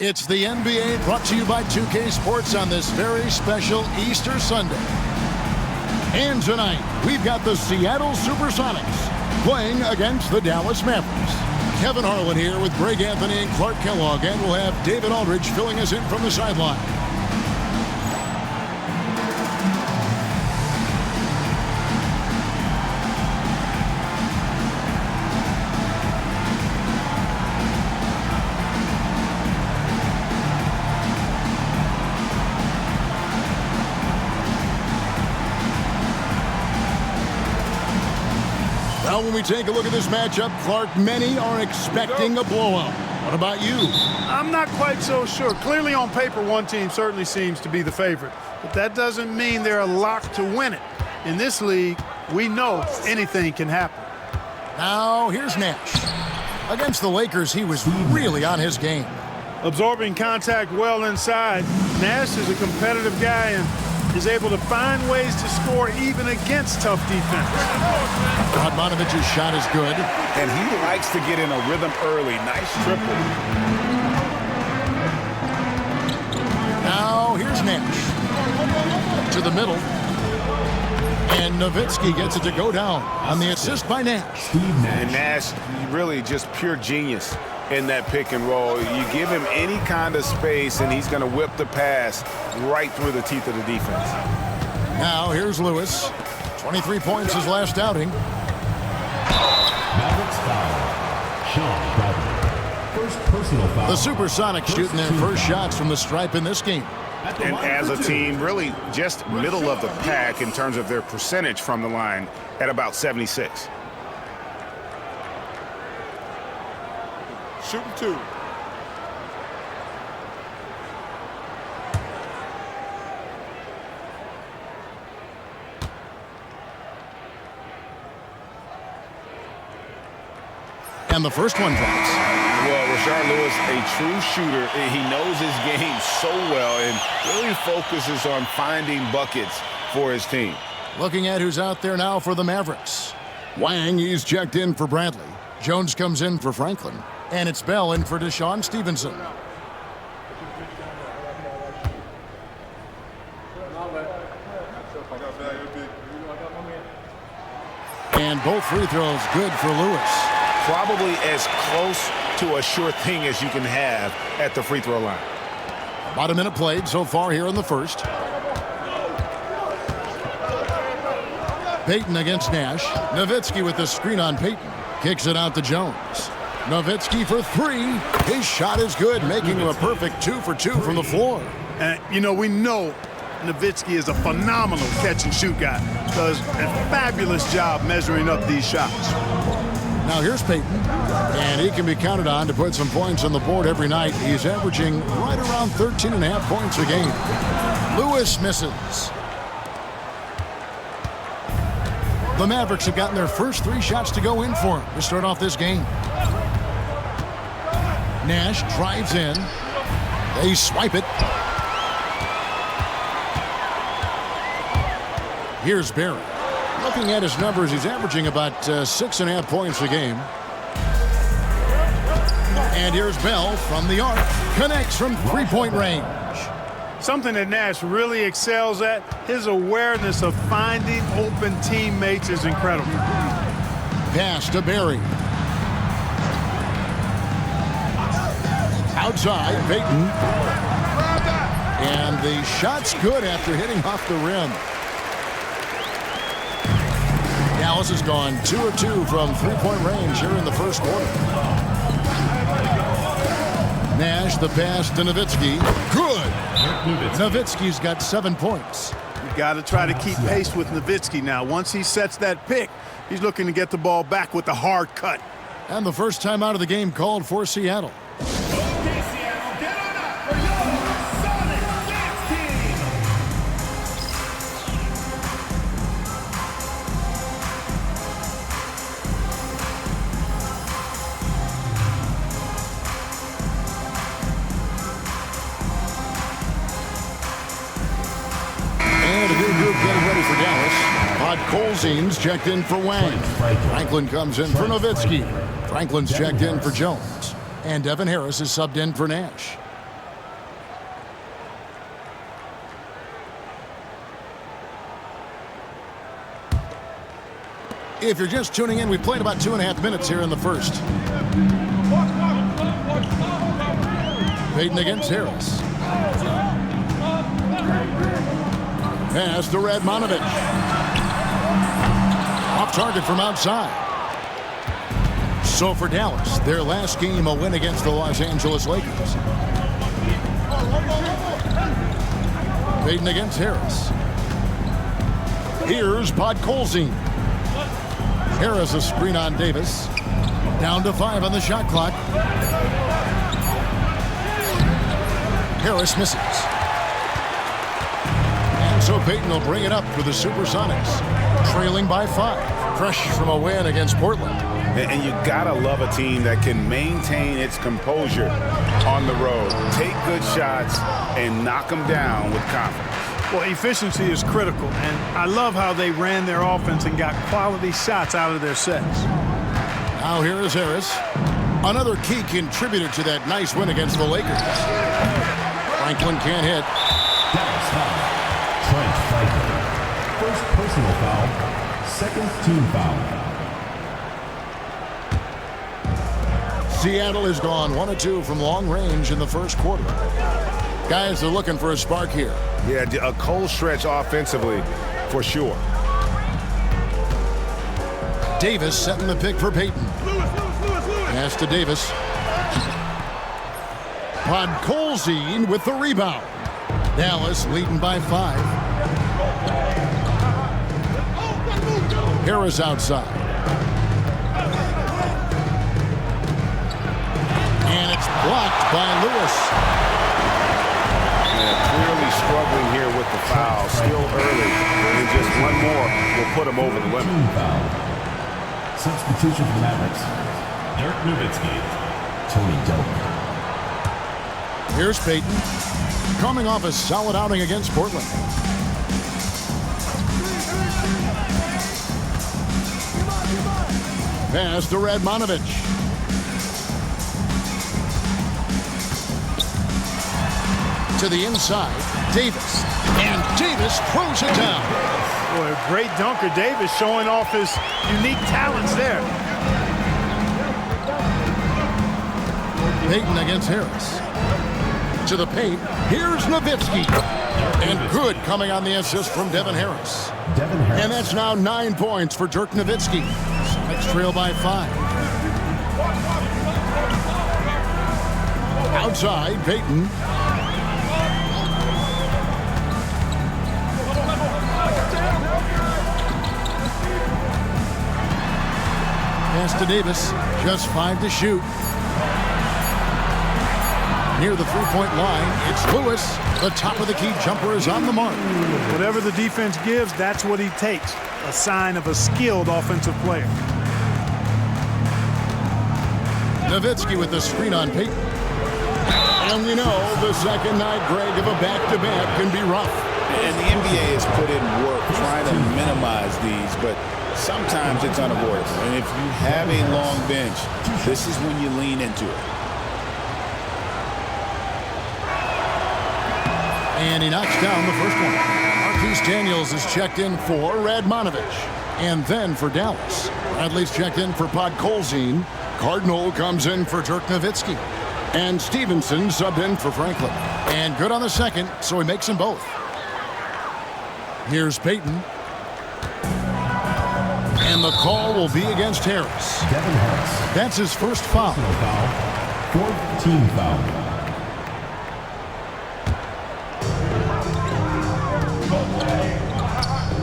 It's the NBA brought to you by 2K Sports on this very special Easter Sunday. And tonight, we've got the Seattle Supersonics playing against the Dallas Mavericks. Kevin Harlan here with Greg Anthony and Clark Kellogg, and we'll have David Aldridge filling us in from the sideline. Now, when we take a look at this matchup, Clark, many are expecting a blowout. What about you? I'm not quite so sure. Clearly on paper, one team certainly seems to be the favorite. But that doesn't mean they're a lock to win it. In this league, we know anything can happen. Now, here's Nash. Against the Lakers, he was really on his game. Absorbing contact well inside. Nash is a competitive guy and is able to find ways to score even against tough defense. Radmanovic's shot is good. And he likes to get in a rhythm early. Nice triple. Now, here's Nash. To the middle. And Nowitzki gets it to go down on the assist by Nash. And Nash, really just pure genius in that pick and roll. You give him any kind of space, and he's going to whip the pass right through the teeth of the defense. Now, here's Lewis. 23 points his last outing. The Supersonics shooting their first shots from the stripe in this game. And as a team, really just middle of the pack in terms of their percentage from the line at about 76. Shooting two. And the first one drops. Well, Rashard Lewis, a true shooter. He knows his game so well and really focuses on finding buckets for his team. Looking at who's out there now for the Mavericks. Wang, he's checked in for Bradley. Jones comes in for Franklin. And it's Bell in for Deshaun Stevenson. And both free throws good for Lewis. Probably as close to a sure thing as you can have at the free throw line. About a minute played so far here in the first. Payton against Nash. Nowitzki with the screen on Payton. Kicks it out to Jones. Nowitzki for three. His shot is good, making him a perfect 2 for 2 from the floor. And, you know, we know Nowitzki is a phenomenal catch-and-shoot guy. Does a fabulous job measuring up these shots. Now here's Payton, and he can be counted on to put some points on the board every night. He's averaging right around 13.5 points a game. Lewis misses. The Mavericks have gotten their first 3 shots to go in for him to start off this game. Nash drives in. They swipe it. Here's Barry. Looking at his numbers, he's averaging about 6.5 points a game. And here's Bell from the arc. Connects from three-point range. Something that Nash really excels at, his awareness of finding open teammates is incredible. Pass to Barry. Outside, Payton. And the shot's good after hitting off the rim. Dallas has gone 2 of 2 from three-point range here in the first quarter. Nash, the pass to Nowitzki. Good! Nowitzki's got 7 points. You got to try to keep pace with Nowitzki now. Once he sets that pick, he's looking to get the ball back with a hard cut. And the first time out of the game called for Seattle. Colzine's checked in for Wang. Franklin comes in for Nowitzki. Franklin's checked in for Jones. And Devin Harris is subbed in for Nash. If you're just tuning in, we played about 2.5 minutes here in the first. Payton against Harris. Pass to Radmanovich. Off target from outside. So for Dallas, their last game, a win against the Los Angeles Lakers. Payton against Harris. Here's Podkolzin. Harris a screen on Davis. Down to 5 on the shot clock. Harris misses. And so Payton will bring it up for the Supersonics. Trailing by 5. Fresh from a win against Portland. And you gotta love a team that can maintain its composure on the road. Take good shots and knock them down with confidence. Well, efficiency is critical, and I love how they ran their offense and got quality shots out of their sets. Now here is Harris. Another key contributor to that nice win against the Lakers. Franklin can't hit. Dallas foul. Trent Franklin. First personal foul. Second team foul. Seattle has gone 1 of 2 from long range in the first quarter. Guys are looking for a spark here. Yeah, a cold stretch offensively, for sure. Davis setting the pick for Payton. Pass to Davis. Podkolzin with the rebound. Dallas leading by 5. Harris outside. And it's blocked by Lewis. Clearly struggling here with the foul. Still early. And just one more will put him over the limit. Substitution for Mavericks. Dirk Nowitzki. Tony Delk. Here's Payton. Coming off a solid outing against Portland. Pass to Radmanovich. To the inside, Davis. And Davis throws it down. Boy, a great dunker. Davis showing off his unique talents there. Payton against Harris. To the paint. Here's Nowitzki. And good coming on the assist from Devin Harris. And that's now 9 points for Dirk Nowitzki. Sonics trail by 5. Outside, Payton. Pass to Davis. Just 5 to shoot. Near the three-point line, it's Lewis. The top of the key jumper is on the mark. Whatever the defense gives, that's what he takes. A sign of a skilled offensive player. Nowitzki with the screen on Payton. And you know, the second night, Greg, of a back-to-back can be rough. And the NBA has put in work trying to minimize these, but sometimes it's unavoidable. And if you have a long bench, this is when you lean into it. And he knocks down the first one. Marquise Daniels is checked in for Radmanovich. And then for Dallas, Bradley's checked in for Podkolzin. Cardinal comes in for Dirk Nowitzki. And Stevenson subbed in for Franklin. And good on the second, so he makes them both. Here's Payton. And the call will be against Harris. Devin Harris. That's his first foul. Fourth team foul.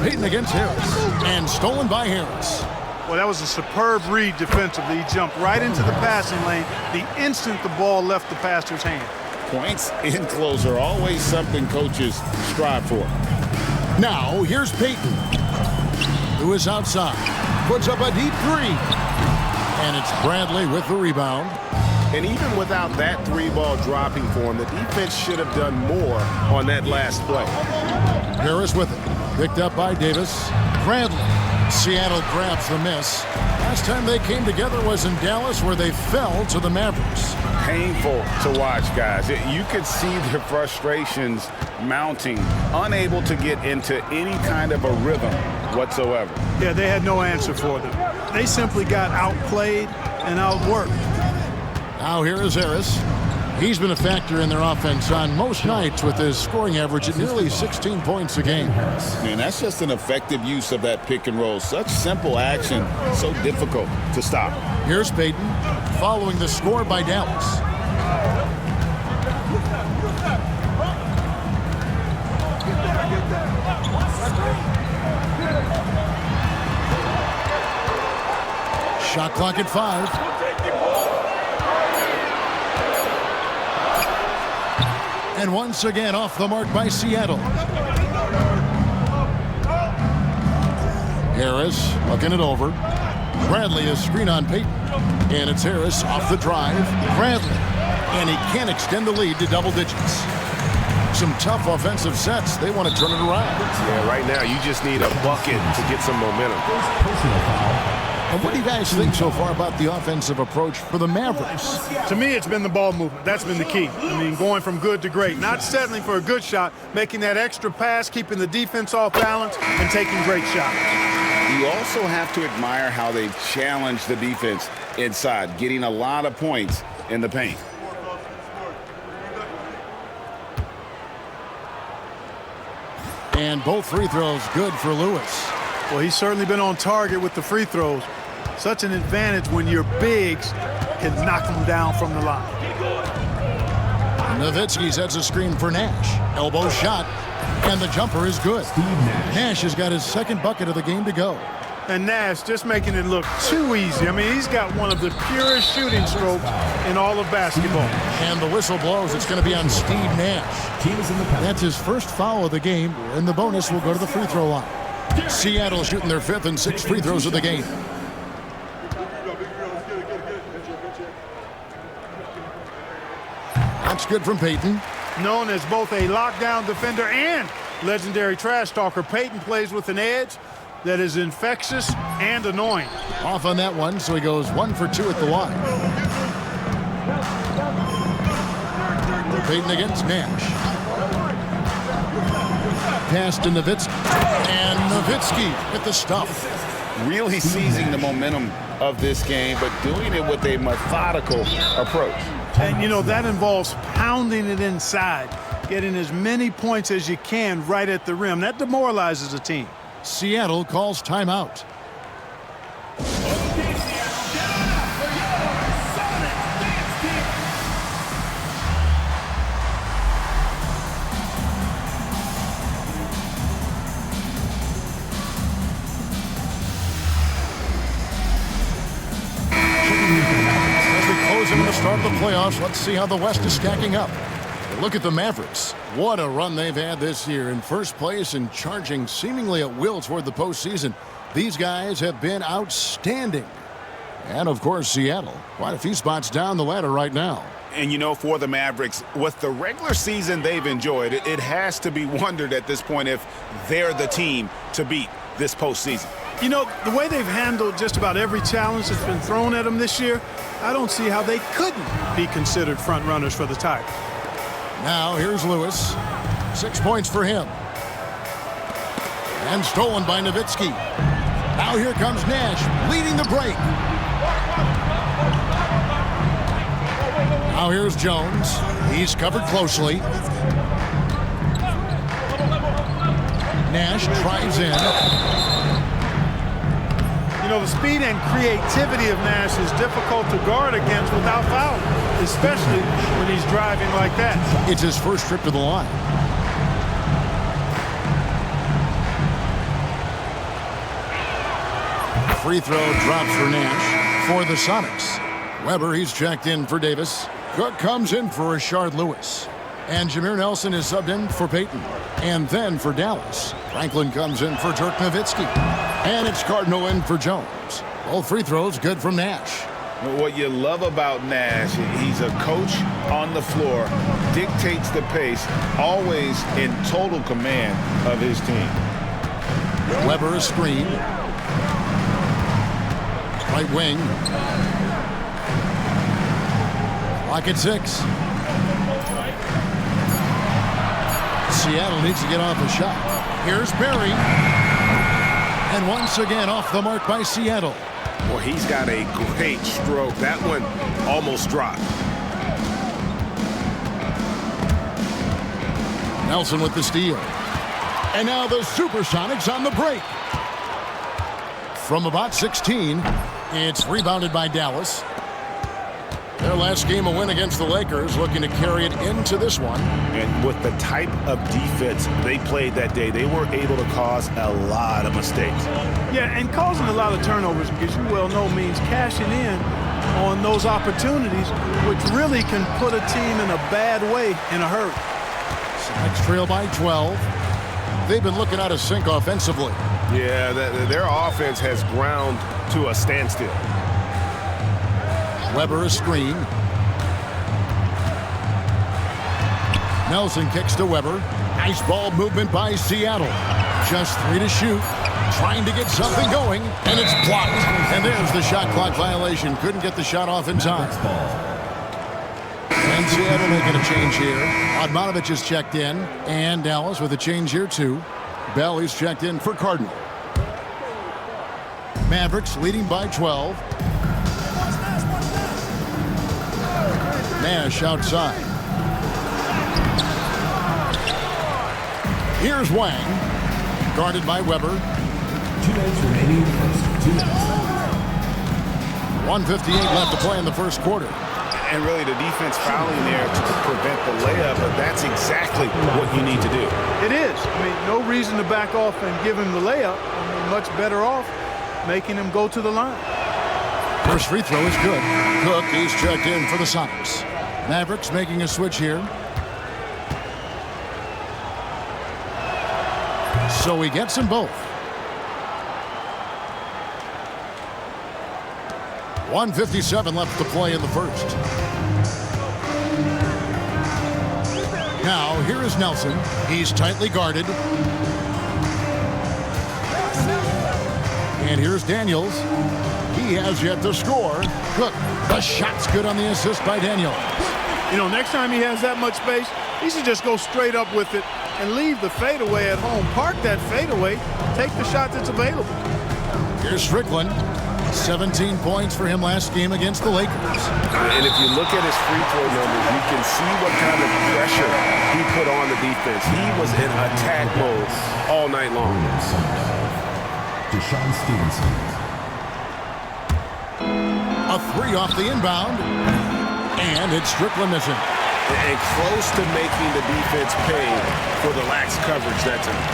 Payton against Harris. And stolen by Harris. Well, that was a superb read defensively. He jumped right into the passing lane the instant the ball left the passer's hand. Points in close are always something coaches strive for. Now, here's Payton, who is outside. Puts up a deep 3. And it's Bradley with the rebound. And even without that 3-ball dropping for him, the defense should have done more on that last play. Harris with it. Picked up by Davis. Bradley. Seattle grabs the miss. Last time they came together was in Dallas, where they fell to the Mavericks. Painful to watch, guys. You could see their frustrations mounting, unable to get into any kind of a rhythm whatsoever. Yeah, they had no answer for them. They simply got outplayed and outworked. Now here is Harris. He's been a factor in their offense on most nights with his scoring average at nearly 16 points a game. Man, that's just an effective use of that pick and roll. Such simple action, so difficult to stop. Here's Payton following the score by Dallas. Shot clock at 5. And once again off the mark by Seattle. Harris looking it over. Bradley is screen on Payton. And it's Harris off the drive. Bradley. And he can't extend the lead to double digits. Some tough offensive sets. They want to turn it around. Yeah, right now you just need a bucket to get some momentum. Personal foul. And what do you guys think so far about the offensive approach for the Mavericks? To me, it's been the ball movement. That's been the key. I mean, going from good to great. Not settling for a good shot, making that extra pass, keeping the defense off balance, and taking great shots. You also have to admire how they challenge the defense inside, getting a lot of points in the paint. And both free throws good for Lewis. Well, he's certainly been on target with the free throws. Such an advantage when your bigs can knock them down from the line. Nowitzki sets a screen for Nash. Elbow shot, and the jumper is good. Nash has got his second bucket of the game to go. And Nash just making it look too easy. I mean, he's got one of the purest shooting strokes in all of basketball. And the whistle blows. It's going to be on Steve Nash. That's his first foul of the game, and the bonus will go to the free throw line. Seattle shooting their 5th and 6th free throws of the game. That's good from Payton. Known as both a lockdown defender and legendary trash talker, Payton plays with an edge that is infectious and annoying. Off on that one, so he goes 1 for 2 at the line. Payton against Nash. Pass to Nowitzki. And Nowitzki with the stuff. Really seizing the momentum of this game, but doing it with a methodical approach. And, you know, that involves pounding it inside, getting as many points as you can right at the rim. That demoralizes a team. Seattle calls timeout. To start the playoffs, let's see how the West is stacking up. Look at the Mavericks. What a run they've had this year, in first place and charging seemingly at will toward the postseason. These guys have been outstanding. And of course, Seattle, quite a few spots down the ladder right now. And you know, for the Mavericks, with the regular season they've enjoyed, it has to be wondered at this point if they're the team to beat this postseason. You know, the way they've handled just about every challenge that's been thrown at them this year, I don't see how they couldn't be considered front runners for the title. Now here's Lewis. 6 points for him. And stolen by Nowitzki. Now here comes Nash leading the break. Now here's Jones. He's covered closely. Nash drives in. You know, the speed and creativity of Nash is difficult to guard against without fouling, especially when he's driving like that. It's his first trip to the line. Free throw drops for Nash for the Sonics. Weber, he's checked in for Davis. Cook comes in for Rashard Lewis. And Jameer Nelson is subbed in for Payton. And then for Dallas, Franklin comes in for Dirk Nowitzki. And it's Cardinal in for Jones. Both free throws good from Nash. What you love about Nash, he's a coach on the floor, dictates the pace, always in total command of his team. Weber a screen. Right wing. Clock at 6. Seattle needs to get off a shot. Here's Barry. And once again off the mark by Seattle. Well, he's got a great stroke. That one almost dropped. Nelson with the steal. And now the Supersonics on the break. From about 16, it's rebounded by Dallas. Their last game, a win against the Lakers, looking to carry it into this one. And with the type of defense they played that day, they were able to cause a lot of mistakes. Yeah, and causing a lot of turnovers, because you well know means cashing in on those opportunities, which really can put a team in a bad way in a hurry. Sonics trail by 12. They've been looking out of sync offensively. Yeah, their offense has ground to a standstill. Weber a screen. Nelson kicks to Weber. Nice ball movement by Seattle. Just 3 to shoot. Trying to get something going, and it's blocked. And there's the shot clock violation. Couldn't get the shot off in time. And Seattle making a change here. Odmanovic is checked in, and Dallas with a change here too. Bell is checked in for Cardinal. Mavericks leading by 12. Nash outside. Here's Wang. Guarded by Weber. 2 minutes remaining. First 2 minutes. 1:58 left to play in the first quarter. And really the defense fouling there to prevent the layup, but that's exactly what you need to do. It is. I mean, no reason to back off and give him the layup. I mean, much better off making him go to the line. First free throw is good. Cook is checked in for the Sonics. Mavericks making a switch here. So he gets them both. 1:57 left to play in the first. Now, here is Nelson. He's tightly guarded. And here's Daniels. He has yet to score. Cook, the shot's good on the assist by Daniels. You know, next time he has that much space, he should just go straight up with it and leave the fadeaway at home. Park that fadeaway. Take the shot that's available. Here's Strickland. 17 points for him last game against the Lakers. And if you look at his free throw numbers, you can see what kind of pressure he put on the defense. He was in attack mode all night long. Deshaun Stevenson. A 3 off the inbound. And it's Strickland missing. And close to making the defense pay for the lax coverage that time.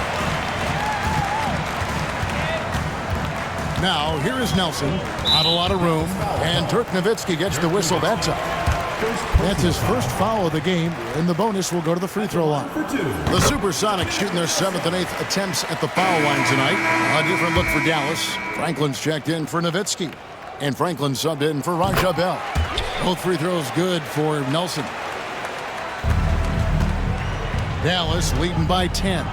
Now, here is Nelson. Not a lot of room. And Dirk Nowitzki gets the whistle that time. That's his first foul of the game, and the bonus will go to the free throw line. The Supersonics shooting their 7th and 8th attempts at the foul line tonight. A different look for Dallas. Franklin's checked in for Nowitzki. And Franklin subbed in for Raja Bell. Both free throws good for Nelson. Dallas leading by 10.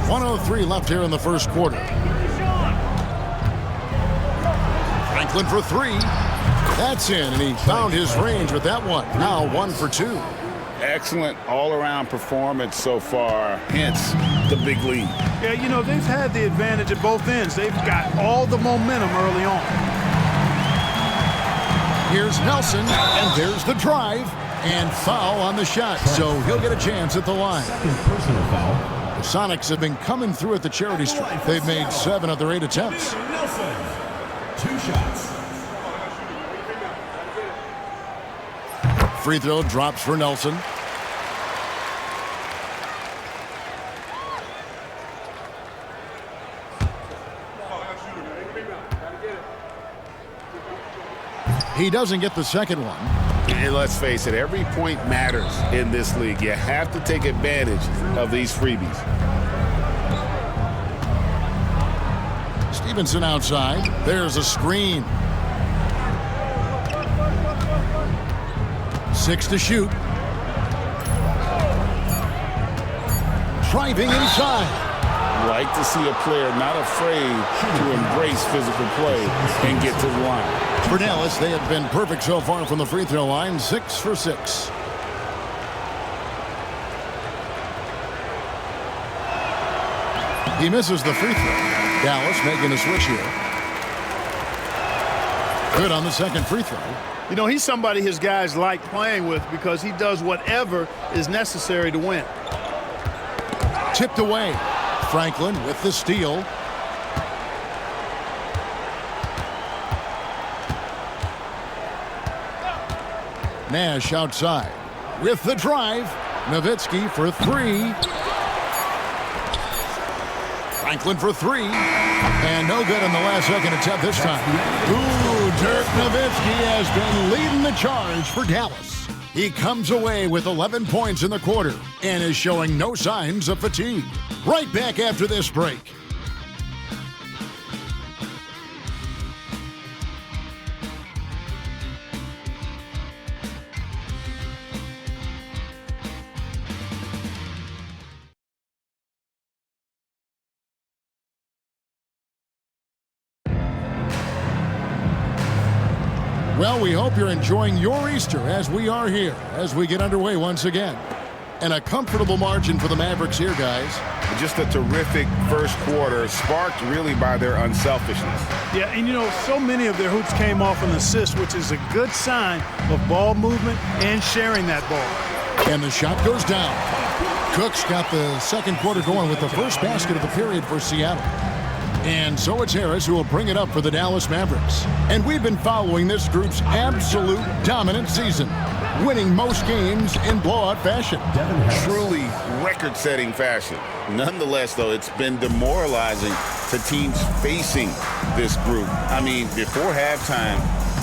1:03 left here in the first quarter. Franklin for 3. That's in, and he found his range with that one. Now 1 for 2. Excellent all-around performance so far, hence the big lead. Yeah, you know, they've had the advantage at both ends. They've got all the momentum early on. Here's Nelson, and there's the drive, and foul on the shot, so he'll get a chance at the line. Second personal foul. The Sonics have been coming through at the charity stripe. They've made 7 of their 8 attempts. Nelson. 2 shots. Free throw drops for Nelson. He doesn't get the second one. And let's face it, every point matters in this league. You have to take advantage of these freebies. Stevenson outside. There's a screen. 6 to shoot. Driving inside. Like to see a player not afraid to embrace physical play and get to the line. For Dallas, they have been perfect so far from the free throw line, 6 for 6. He misses the free throw. Dallas making a switch here. Good on the second free throw. You know, he's somebody his guys like playing with because he does whatever is necessary to win. Tipped away. Franklin with the steal. Nash outside with the drive. Nowitzki for 3. Franklin for 3. And no good in the last second attempt this time. Ooh, Dirk Nowitzki has been leading the charge for Dallas. He comes away with 11 points in the quarter and is showing no signs of fatigue. Right back after this break. Well, we hope you're enjoying your Easter as we are here, as we get underway once again. And a comfortable margin for the Mavericks here, guys. Just a terrific first quarter, sparked really by their unselfishness. Yeah, and you know, so many of their hoops came off an assist, which is a good sign of ball movement and sharing that ball. And the shot goes down. Cook's got the second quarter going with the first basket of the period for Seattle. And so it's Harris who will bring it up for the Dallas Mavericks. And we've been following this group's absolute dominant season, winning most games in blowout fashion. Truly record-setting fashion. Nonetheless, though, it's been demoralizing to teams facing this group. I mean, before halftime,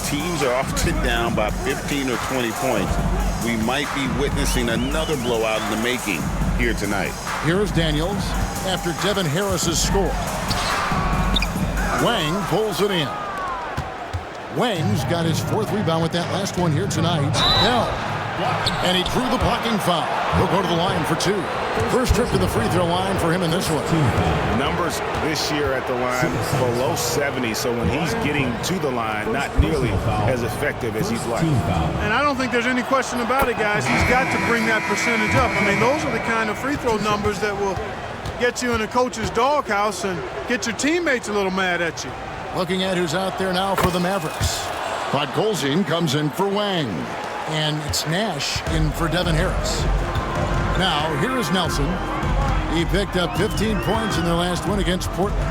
teams are often down by 15 or 20 points. We might be witnessing another blowout in the making here tonight. Here's Daniels after Devin Harris's score. Wang pulls it in. Wang's got his 4th rebound with that last one here tonight. No. And he drew the blocking foul. He'll go to the line for 2. First trip to the free throw line for him in this one. Numbers this year at the line below 70, so when he's getting to the line, not nearly as effective as he'd like. And I don't think there's any question about it, guys. He's got to bring that percentage up. I mean, those are the kind of free throw numbers that will get you in a coach's doghouse and get your teammates a little mad at you. Looking at who's out there now for the Mavericks. Podkolzin comes in for Wang. And it's Nash in for Devin Harris. Now, here is Nelson. He picked up 15 points in their last win against Portland.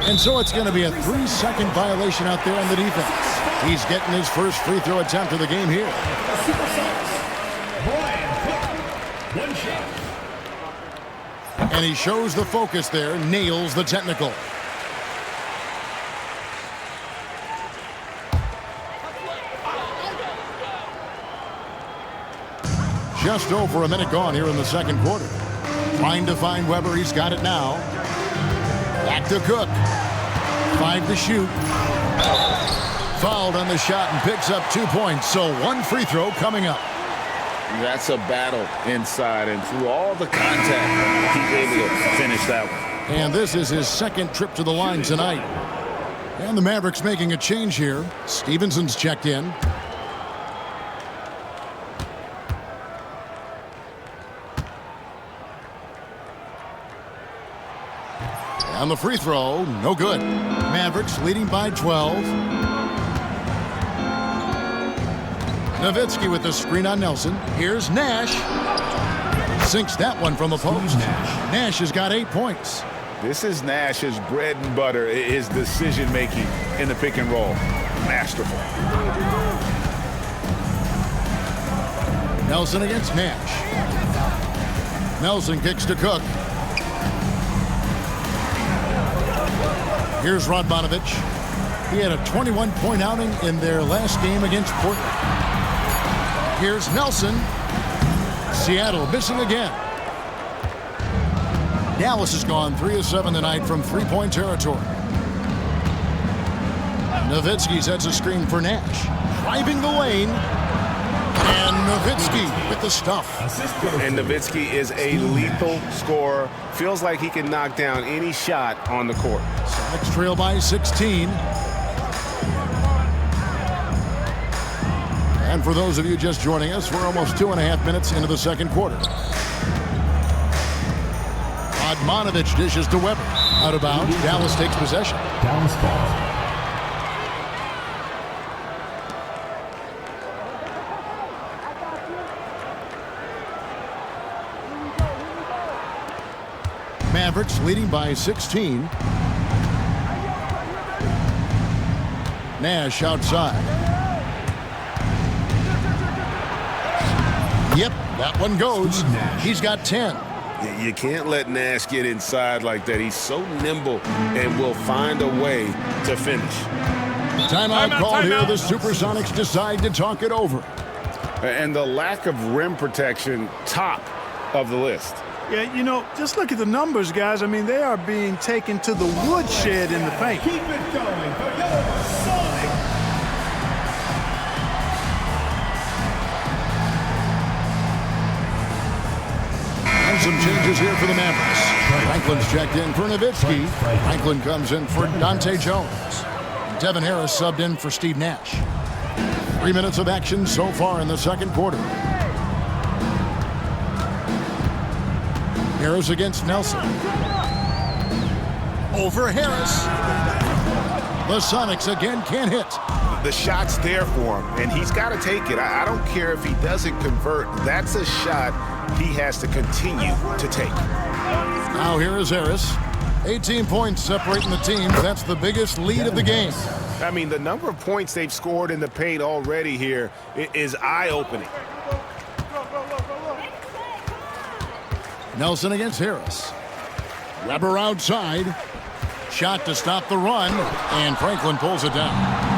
And so it's going to be a 3-second violation out there on the defense. He's getting his first free throw attempt of the game here. And he shows the focus there, nails the technical. Just over a minute gone here in the second quarter. Trying to find Weber. He's got it now. Back to Cook. 5 to shoot. Fouled on the shot and picks up 2 points. So 1 free throw coming up. That's a battle inside, and through all the contact, he's able to finish that one. And this is his second trip to the line tonight. And the Mavericks making a change here. Stevenson's checked in. And the free throw, no good. Mavericks leading by 12. Nowitzki with the screen on Nelson. Here's Nash. Sinks that one from the post. Nash has got 8 points. This is Nash's bread and butter, his decision-making in the pick and roll. Masterful. Nelson against Nash. Nelson kicks to Cook. Here's Radmanovic. He had a 21-point outing in their last game against Portland. Here's Nelson. Seattle missing again. Dallas has gone 3 of 7 tonight from 3-point territory. Nowitzki sets a screen for Nash. Driving the lane. And Nowitzki with the stuff. And Nowitzki is a lethal scorer. Feels like he can knock down any shot on the court. Sonics trail by 16. And for those of you just joining us, we're almost 2.5 minutes into the second quarter. Odmanovic dishes to Weber. Out of bounds, Dallas takes possession. Dallas ball. Mavericks leading by 16. Nash outside. Yep, that one goes. He's got 10. You can't let Nash get inside like that. He's so nimble and will find a way to finish. Timeout called here. The Supersonics decide to talk it over. And the lack of rim protection, top of the list. Yeah, you know, just look at the numbers, guys. I mean, they are being taken to the woodshed in the paint. Keep it going for your Sonic. And some changes here for the Mavericks. Franklin's checked in for Nowitzki. Franklin comes in for Dante Jones. Devin Harris subbed in for Steve Nash. 3 minutes of action so far in the second quarter. Harris against Nelson. Over Harris. The Sonics again can't hit. The shot's there for him, and he's got to take it. I don't care if he doesn't convert. That's a shot he has to continue to take. Now here is Harris. 18 points separating the teams. That's the biggest lead of the game. I mean, the number of points they've scored in the paint already here is eye-opening. Nelson against Harris. Weber outside. Shot to stop the run, and Franklin pulls it down.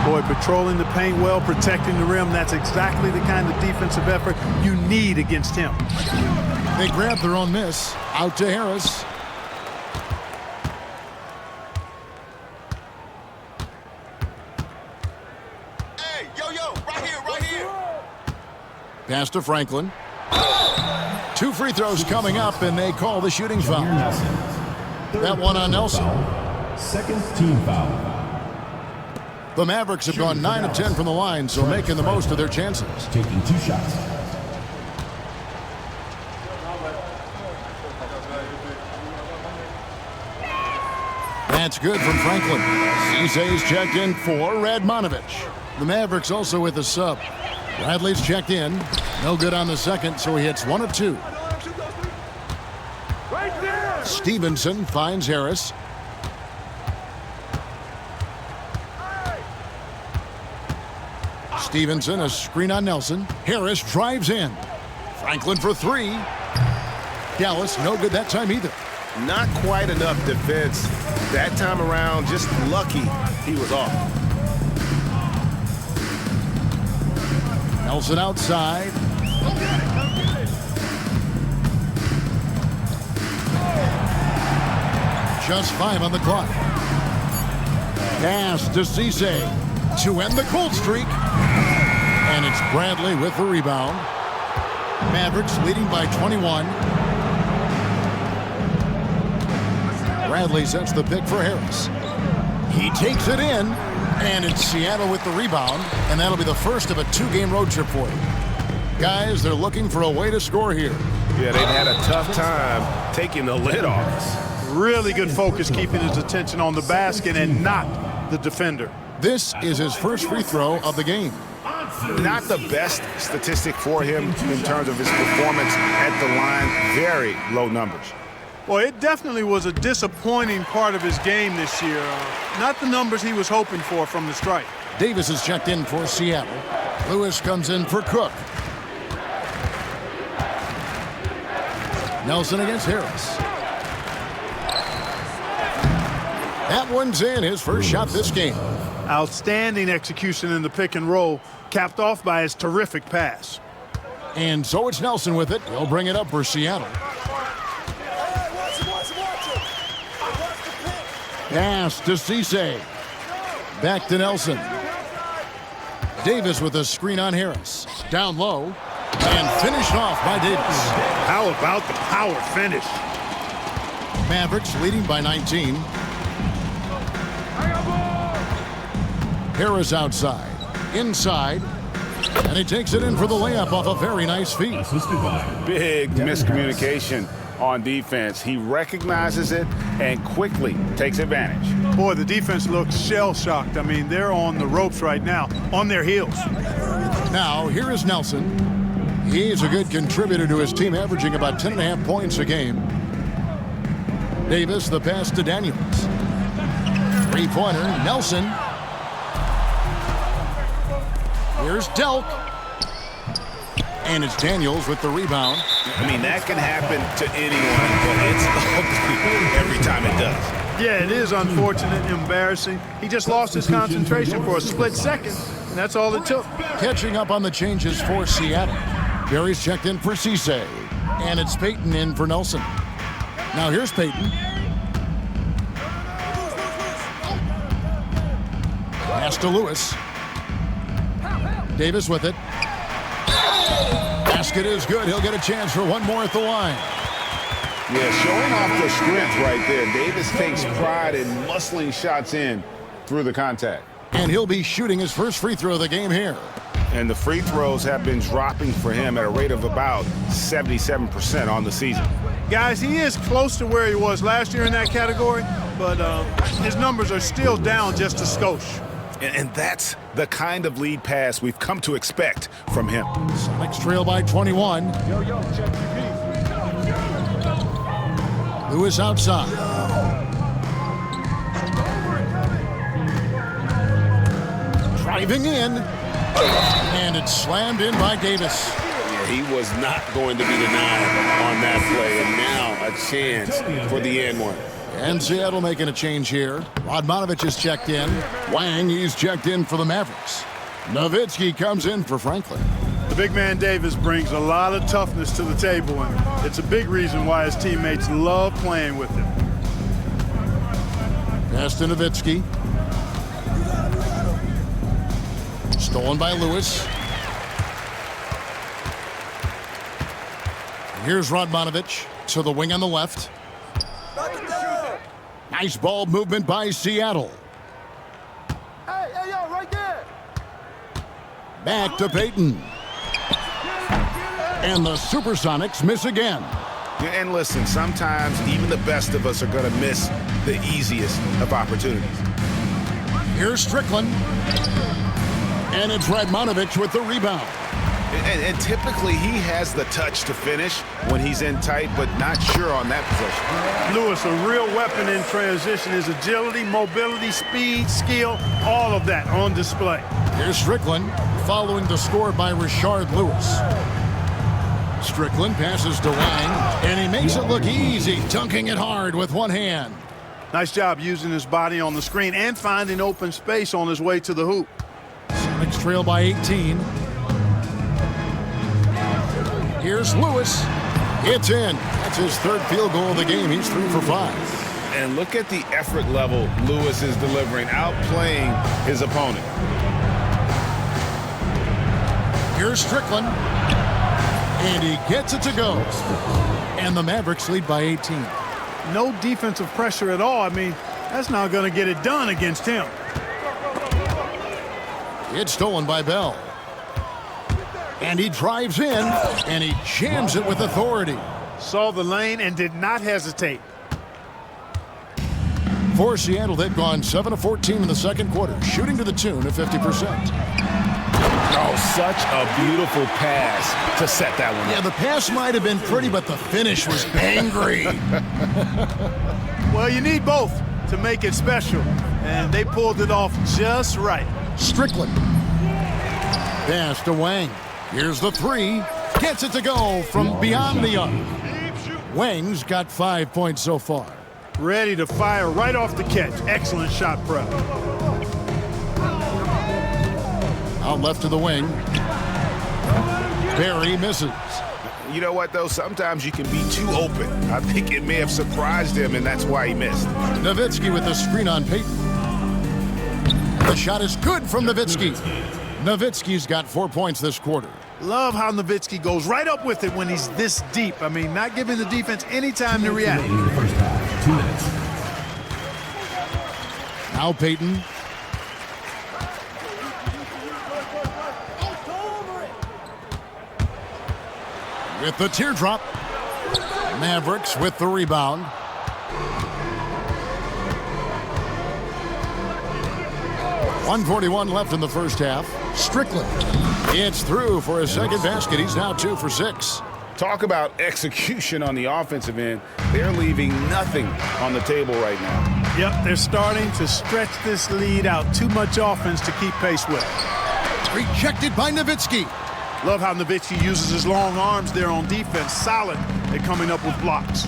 Boy, patrolling the paint well, protecting the rim. That's exactly the kind of defensive effort you need against him. They grab their own miss. Out to Harris. Hey, yo, right here. Pass to Franklin. 2 free throws coming up, and they call the shooting foul. That one on Nelson. Second team foul. The Mavericks have gone 9 of 10 from the line, so making the most of their chances. Taking 2 shots. That's good from Franklin. Cisse's checked in for Radmanovic. The Mavericks also with a sub. Bradley's checked in. No good on the second, so he hits 1 of 2. Stevenson finds Harris. Stevenson, a screen on Nelson. Harris drives in. Franklin for 3. Dallas, no good that time either. Not quite enough defense. That time around, just lucky he was off. Nelson outside. Just 5 on the clock. Pass to Cisse to end the cold streak. And it's Bradley with the rebound. Mavericks leading by 21. Bradley sets the pick for Harris. He takes it in, and it's Seattle with the rebound, and that'll be the first of a 2-game road trip for them. Guys, they're looking for a way to score here. Yeah, they've had a tough time taking the lid off. Really good focus keeping his attention on the basket and not the defender. This is his first free throw of the game. Not the best statistic for him in terms of his performance at the line. Very low numbers. Well, it definitely was a disappointing part of his game this year. Not the numbers he was hoping for from the stripe. Davis is checked in for Seattle. Lewis comes in for Cook. Nelson against Harris. That one's in, his first shot this game. Outstanding execution in the pick and roll, capped off by his terrific pass. And so it's Nelson with it. He'll bring it up for Seattle. Pass to Cisse. Back to Nelson. Davis with a screen on Harris. Down low. And finished off by Davis. How about the power finish? Mavericks leading by 19. Harris outside. Inside. And he takes it in for the layup off a very nice feed. Big miscommunication on defense. He recognizes it and quickly takes advantage. Boy, the defense looks shell-shocked. I mean, they're on the ropes right now, on their heels. Now, here is Nelson. He's a good contributor to his team, averaging about 10.5 points a game. Davis, the pass to Daniels. Three-pointer, Nelson. Here's Delk. And it's Daniels with the rebound. I mean, that can happen to anyone, but it's ugly every time it does. Yeah, it is unfortunate, embarrassing. He just lost his concentration for a split second, and that's all it took. Catching up on the changes for Seattle. Barry's checked in for Cisse. And it's Payton in for Nelson. Now here's Payton. Pass to Lewis. Davis with it. Basket is good. He'll get a chance for one more at the line. Yeah, showing off the strength right there. Davis takes pride in muscling shots in through the contact. And he'll be shooting his first free throw of the game here. And the free throws have been dropping for him at a rate of about 77% on the season. Guys, he is close to where he was last year in that category, but his numbers are still down just a skosh. And that's the kind of lead pass we've come to expect from him. Sonics trail by 21. Lewis outside. Driving in. And it's slammed in by Davis. Yeah, he was not going to be denied on that play. And now a chance for the and one. And Seattle making a change here. Radmanovich is checked in. Wang, he's checked in for the Mavericks. Nowitzki comes in for Franklin. The big man Davis brings a lot of toughness to the table, and it's a big reason why his teammates love playing with him. Pass to Nowitzki. Stolen by Lewis. Here's Radmanovich to the wing on the left. Nice ball movement by Seattle. Hey, yo, right there. Back to Payton. And the Supersonics miss again. Yeah, and listen, sometimes even the best of us are going to miss the easiest of opportunities. Here's Strickland. And it's Radmanovich with the rebound. And typically he has the touch to finish when he's in tight, but not sure on that possession. Lewis, a real weapon in transition. His agility, mobility, speed, skill, all of that on display. Here's Strickland following the score by Rashard Lewis. Strickland passes to Wang, and he makes it look easy, dunking it hard with one hand. Nice job using his body on the screen and finding open space on his way to the hoop. Sonics trail by 18. Here's Lewis. It's in. That's his third field goal of the game. He's 3 for 5. And look at the effort level Lewis is delivering, outplaying his opponent. Here's Strickland. And he gets it to go. And the Mavericks lead by 18. No defensive pressure at all. I mean, that's not going to get it done against him. It's stolen by Bell. And he drives in, and he jams it with authority. Saw the lane and did not hesitate. For Seattle, they've gone 7 of 14 in the second quarter, shooting to the tune of 50%. Oh, such a beautiful pass to set that one up. Yeah, the pass might have been pretty, but the finish was angry. Well, you need both to make it special, and they pulled it off just right. Strickland. Pass to Wang. Here's the three. Gets it to go from beyond the arc. Wang's got 5 points so far. Ready to fire right off the catch. Excellent shot prep. Out left to the wing. Barry misses. You know what, though? Sometimes you can be too open. I think it may have surprised him, and that's why he missed. Nowitzki with the screen on Payton. The shot is good from Nowitzki. Nowitzki's got 4 points this quarter. Love how Nowitzki goes right up with it when he's this deep. I mean, not giving the defense any time to react. In the first half, 2 minutes. Now Payton. With the teardrop. Mavericks with the rebound. .141 left in the first half. Strickland. It's through for his second basket. He's now 2 for 6. Talk about execution on the offensive end. They're leaving nothing on the table right now. Yep, they're starting to stretch this lead out. Too much offense to keep pace with. Rejected by Nowitzki. Love how Nowitzki uses his long arms there on defense. Solid at coming up with blocks.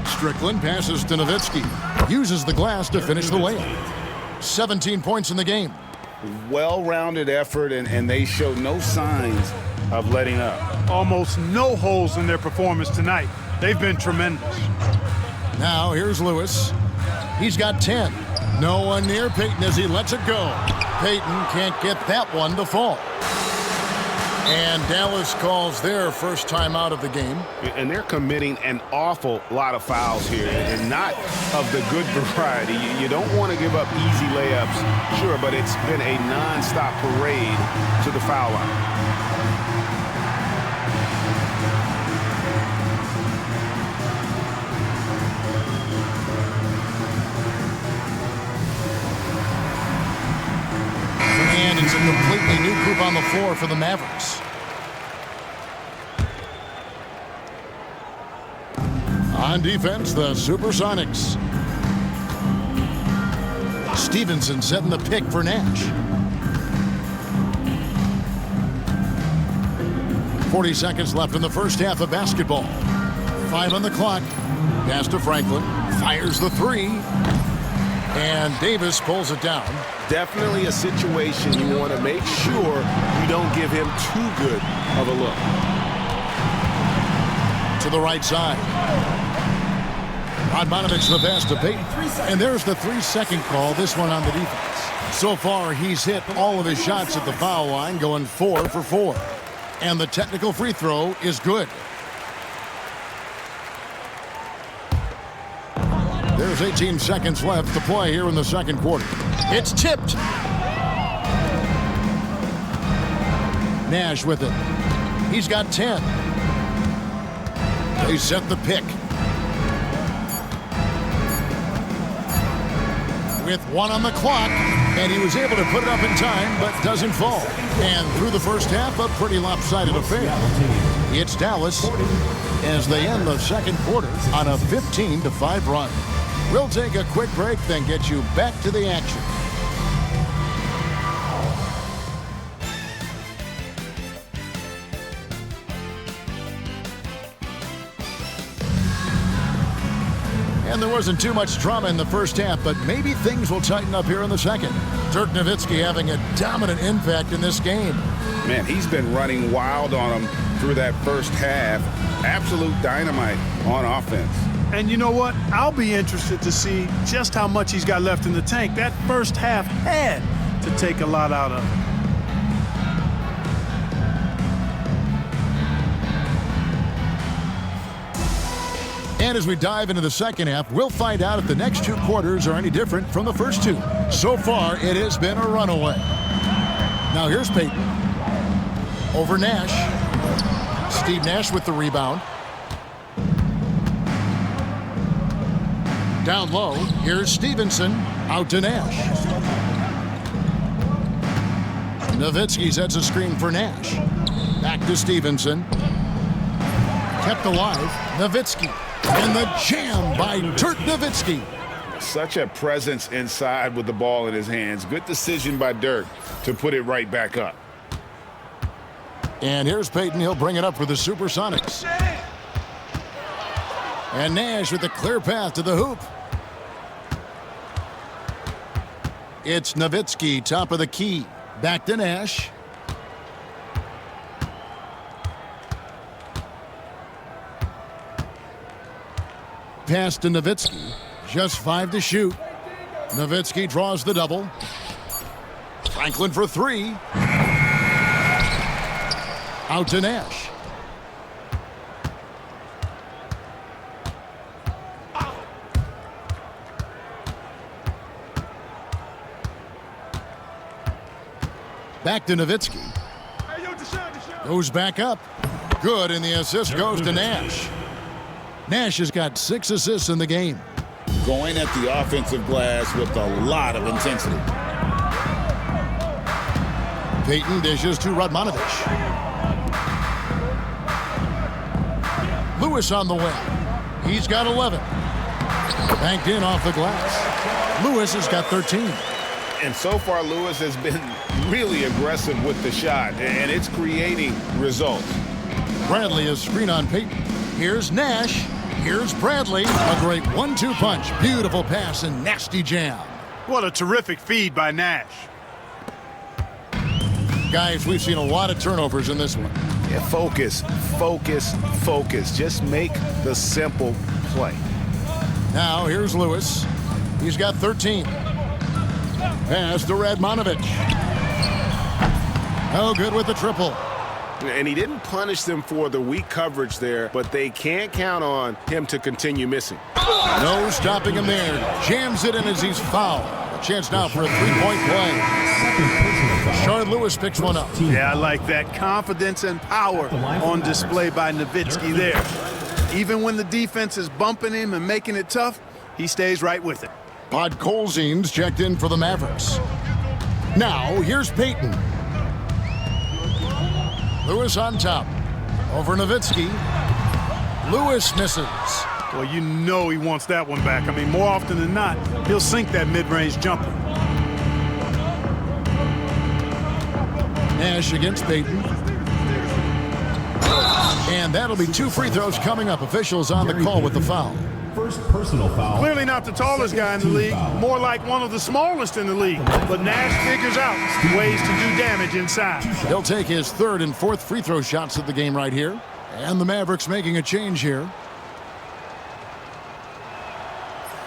Strickland passes to Nowitzki. Uses the glass to finish the layup. 17 points in the game. Well-rounded effort, and they show no signs of letting up. Almost no holes in their performance tonight. They've been tremendous. Now here's Lewis. He's got 10. No one near Payton as he lets it go. Payton can't get that one to fall. And Dallas calls their first timeout of the game. And they're committing an awful lot of fouls here, and not of the good variety. You don't want to give up easy layups, sure, but it's been a non-stop parade to the foul line. And it's a completely new group on the floor for the Mavericks. On defense, the Supersonics. Stevenson setting the pick for Nash. 40 seconds left in the first half of basketball. 5 on the clock. Pass to Franklin. Fires the 3. And Davis pulls it down. Definitely a situation you want to make sure you don't give him too good of a look. To the right side. Radmanovich the pass to Payton. And there's the 3-second call, this one on the defense. So far, he's hit all of his shots at the foul line, going 4 for 4. And the technical free throw is good. There's 18 seconds left to play here in the second quarter. It's tipped. Nash with it. He's got 10. They set the pick. With 1 on the clock, and he was able to put it up in time, but doesn't fall. And through the first half, a pretty lopsided affair. It's Dallas as they end the second quarter on a 15-5 run. We'll take a quick break, then get you back to the action. And there wasn't too much drama in the first half, but maybe things will tighten up here in the second. Dirk Nowitzki having a dominant impact in this game. Man, he's been running wild on him through that first half. Absolute dynamite on offense. And you know what? I'll be interested to see just how much he's got left in the tank. That first half had to take a lot out of him. And as we dive into the second half, we'll find out if the next 2 quarters are any different from the first 2. So far, it has been a runaway. Now here's Payton. Over Nash. Steve Nash with the rebound. Down low, here's Stevenson, out to Nash. Nowitzki sets a screen for Nash. Back to Stevenson. Kept alive, Nowitzki. And the jam by Dirk Nowitzki. Such a presence inside with the ball in his hands. Good decision by Dirk to put it right back up. And here's Payton. He'll bring it up for the Supersonics. And Nash with a clear path to the hoop. It's Nowitzki, top of the key. Back to Nash. Pass to Nowitzki. Just 5 to shoot. Nowitzki draws the double. Franklin for three. Out to Nash. Back to Nowitzki. Goes back up. Good, and the assist goes to Nash. Nash has got 6 assists in the game. Going at the offensive glass with a lot of intensity. Payton dishes to Radmanovic. Lewis on the wing. He's got 11. Banked in off the glass. Lewis has got 13. And so far, Lewis has been really aggressive with the shot, and it's creating results. Bradley is screen on Payton. Here's Nash. Here's Bradley. A great 1-2 punch. Beautiful pass and nasty jam. What a terrific feed by Nash. Guys, we've seen a lot of turnovers in this one. Yeah, focus, focus, focus. Just make the simple play. Now, here's Lewis. He's got 13. Pass to Radmanovic. No good with the triple. And he didn't punish them for the weak coverage there, but they can't count on him to continue missing. No stopping him there. Jams it in as he's fouled. A chance now for a three-point play. Shard Lewis picks one up. Yeah, I like that confidence and power on display by Nowitzki there. Even when the defense is bumping him and making it tough, he stays right with it. Podkolzin's checked in for the Mavericks. Now, here's Payton. Lewis on top. Over Nowitzki. Lewis misses. Well, you know he wants that one back. I mean, more often than not, he'll sink that mid-range jumper. Nash against Payton. And that'll be 2 free throws coming up. Officials on the call with the foul. First personal foul. Clearly not the tallest guy in the league, more like one of the smallest in the league. But Nash figures out ways to do damage inside. He'll take his 3rd and 4th free throw shots of the game right here. And the Mavericks making a change here.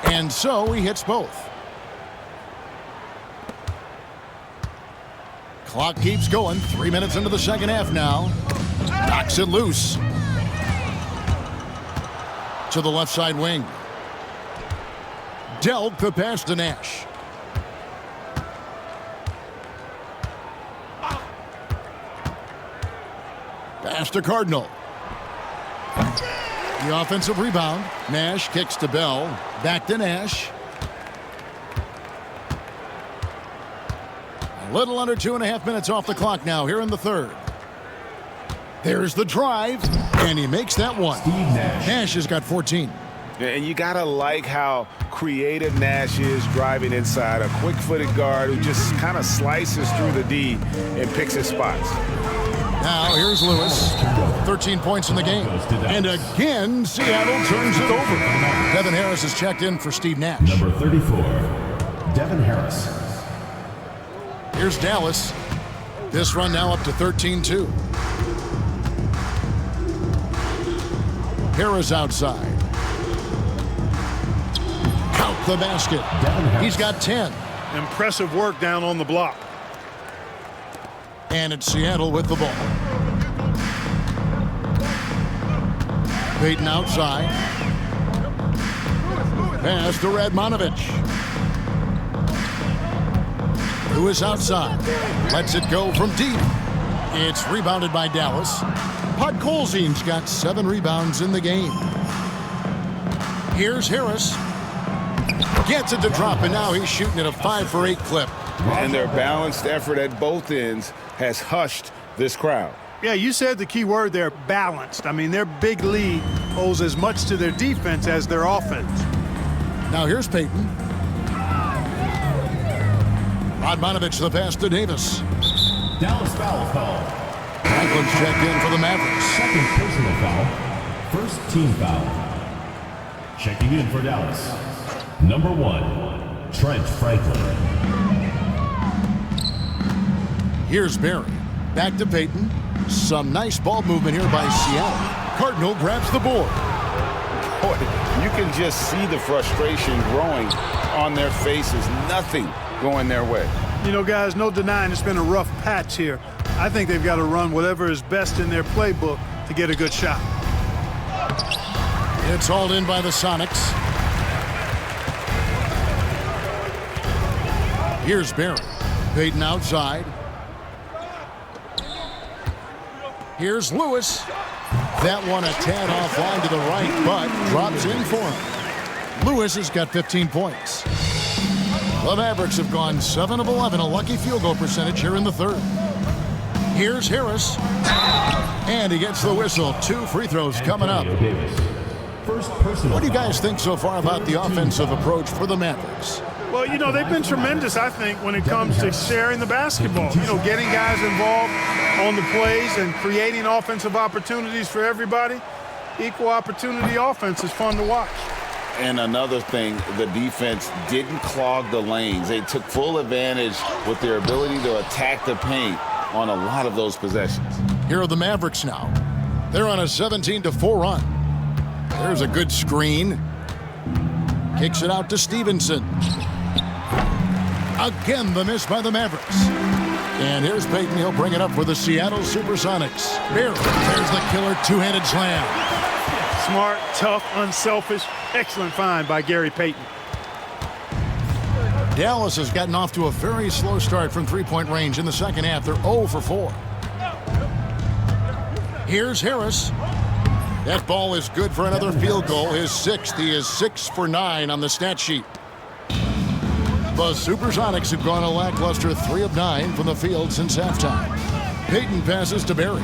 And so he hits both. Clock keeps going. 3 minutes into the second half now. Knocks it loose. To the left side wing. Dealt the pass to Nash. Pass to Cardinal. The offensive rebound. Nash kicks to Bell. Back to Nash. A little under 2.5 minutes off the clock now here in the 3rd. There's the drive, and he makes that one. Nash has got 14. And you got to like how creative Nash is driving inside. A quick-footed guard who just kind of slices through the D and picks his spots. Now here's Lewis. 13 points in the game. And again, Seattle turns it over. Devin Harris has checked in for Steve Nash. Number 34, Devin Harris. Here's Dallas. This run now up to 13-2. Harris outside. Count the basket. He's got 10. Impressive work down on the block. And it's Seattle with the ball. Payton outside. Pass to Radmanovic. Lewis outside. Lets it go from deep. It's rebounded by Dallas. Podkolzin's got 7 rebounds in the game. Here's Harris. Gets it to drop, and now he's shooting at a 5-for-8 clip. And their balanced effort at both ends has hushed this crowd. Yeah, you said the key word there, balanced. I mean, their big lead owes as much to their defense as their offense. Now here's Payton. Radmanovic the pass to Davis. Dallas foul call. Franklin's checked in for the Mavericks. Second personal foul. First team foul. Checking in for Dallas. Number 1, Trent Franklin. Here's Barry. Back to Payton. Some nice ball movement here by Seattle. Cardinal grabs the board. Boy, you can just see the frustration growing on their faces. Nothing going their way. You know, guys, no denying it's been a rough patch here. I think they've got to run whatever is best in their playbook to get a good shot. It's hauled in by the Sonics. Here's Barry. Payton outside. Here's Lewis. That one a tad offline to the right, but drops in for him. Lewis has got 15 points. The Mavericks have gone 7 of 11, a lucky field goal percentage here in the third. Here's Harris. And he gets the whistle. 2 free throws coming up. What do you guys think so far about the offensive approach for the Mavericks? Well, you know, they've been tremendous, I think, when it comes to sharing the basketball. You know, getting guys involved on the plays and creating offensive opportunities for everybody. Equal opportunity offense is fun to watch. And another thing, the defense didn't clog the lanes. They took full advantage with their ability to attack the paint on a lot of those possessions. Here are the Mavericks now. They're on a 17-4 run. There's a good screen. Kicks it out to Stevenson. Again, the miss by the Mavericks. And here's Payton. He'll bring it up for the Seattle Supersonics. There's the killer two-handed slam. Smart, tough, unselfish. Excellent find by Gary Payton. Dallas has gotten off to a very slow start from three-point range in the second half. They're 0 for 4. Here's Harris. That ball is good for another field goal. His 6th. He is 6 for 9 on the stat sheet. The Supersonics have gone a lackluster 3 of 9 from the field since halftime. Payton passes to Barry.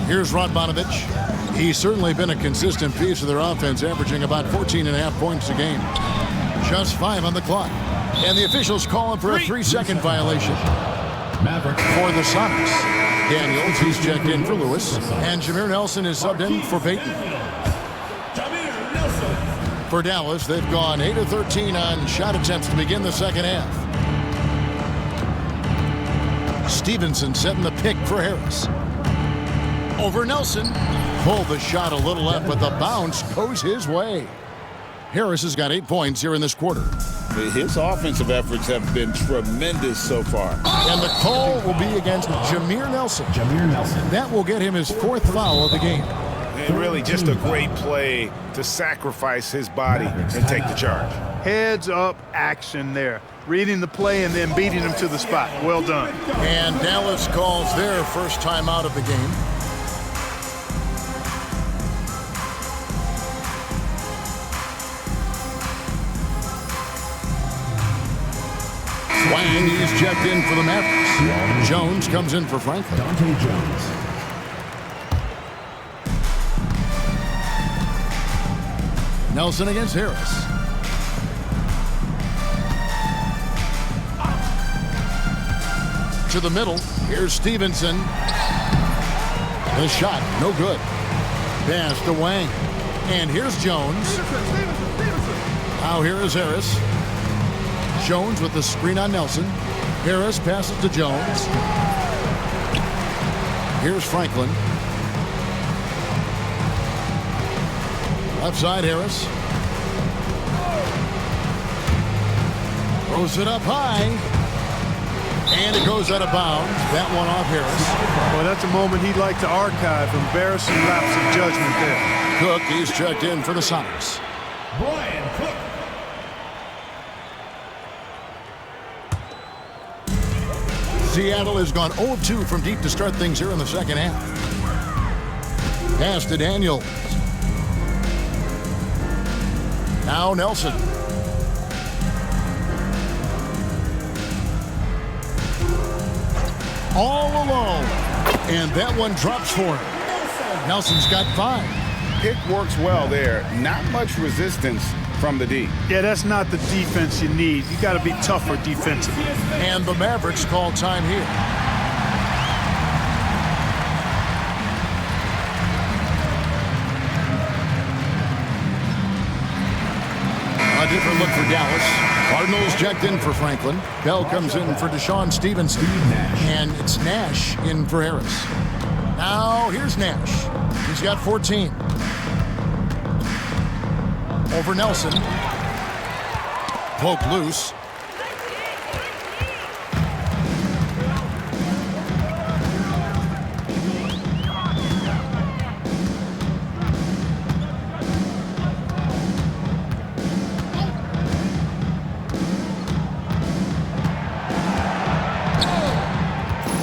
Here's Radmanovich. He's certainly been a consistent piece of their offense, averaging about 14.5 points a game. Just 5 on the clock. And the officials call him for a 3-second violation. For the Sonics, Daniels, he's checked in for Lewis. And Jameer Nelson is subbed in for Payton. For Dallas, they've gone 8 of 13 on shot attempts to begin the second half. Stevenson setting the pick for Harris. Over Nelson. Pulled the shot a little left, but the bounce goes his way. Harris has got 8 points here in this quarter. His offensive efforts have been tremendous so far. And the call will be against Jameer Nelson. That will get him his 4th foul of the game. And really just a great play to sacrifice his body and take the charge. Heads up action there. Reading the play and then beating him to the spot. Well done. And Dallas calls their first time out of the game. Wang, he's checked in for the Mavericks. Jones comes in for Franklin. Dante Jones. Nelson against Harris. To the middle. Here's Stevenson. The shot, no good. Pass to Wang. And here's Jones. Now here is Harris. Jones with the screen on Nelson. Harris passes to Jones. Here's Franklin. Left side, Harris. Throws it up high. And it goes out of bounds. That one off Harris. Well, that's a moment he'd like to archive. Embarrassing lapse of judgment there. Cook, he's checked in for the Sonics. Brian Cook. Seattle has gone 0-2 from deep to start things here in the second half. Pass to Daniels. Now Nelson. All alone. And that one drops for him. Nelson's got 5. Pick works well there. Not much resistance from the D. Yeah, that's not the defense you need. You got to be tougher defensively. And the Mavericks call time here. A different look for Dallas. Cardinals checked in for Franklin. Bell comes in for Deshaun Stevenson. And it's Nash in for Harris. Now here's Nash. He's got 14. Over Nelson. Poke loose.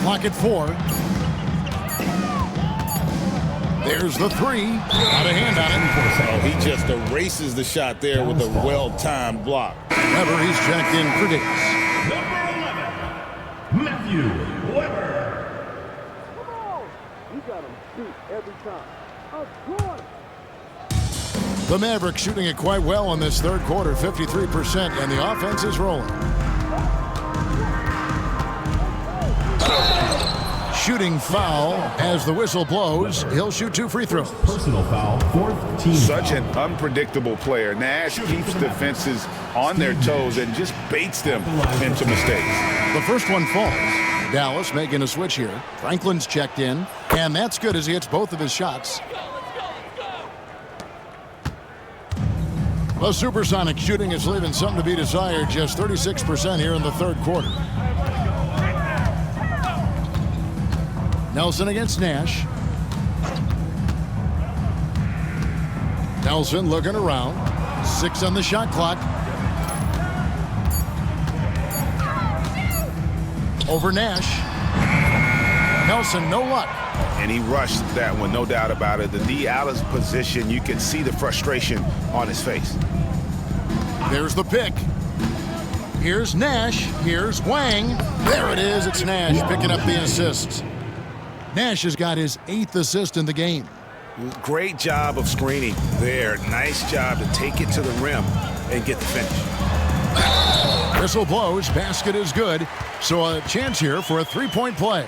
Clock at 4. There's the 3. Out of hand on it. Oh, he just erases the shot there with a well-timed block. Weber, he's checked in for Davis. Number 11, Matthew Weber. Come on. You got him shoot every time. Of course. The Mavericks shooting it quite well in this third quarter, 53%, and the offense is rolling. Shooting foul as the whistle blows. He'll shoot 2 free throws. Personal foul, 4th team Such foul. an unpredictable player. Nash keeps defenses on their toes and just baits them into mistakes. The first one falls. Dallas making a switch here. Franklin's checked in, and that's good as he hits both of his shots. The Supersonics shooting is leaving something to be desired, just 36% here in the third quarter. Nelson against Nash. Nelson looking around. 6 on the shot clock. Over Nash. Nelson, no luck. And he rushed that one, no doubt about it. The D out of position, you can see the frustration on his face. There's the pick. Here's Nash. Here's Wang. There it is. It's Nash picking up the assist. Nash has got his 8th assist in the game. Great job of screening there. Nice job to take it to the rim and get the finish. Whistle blows. Basket is good. So a chance here for a 3-point play.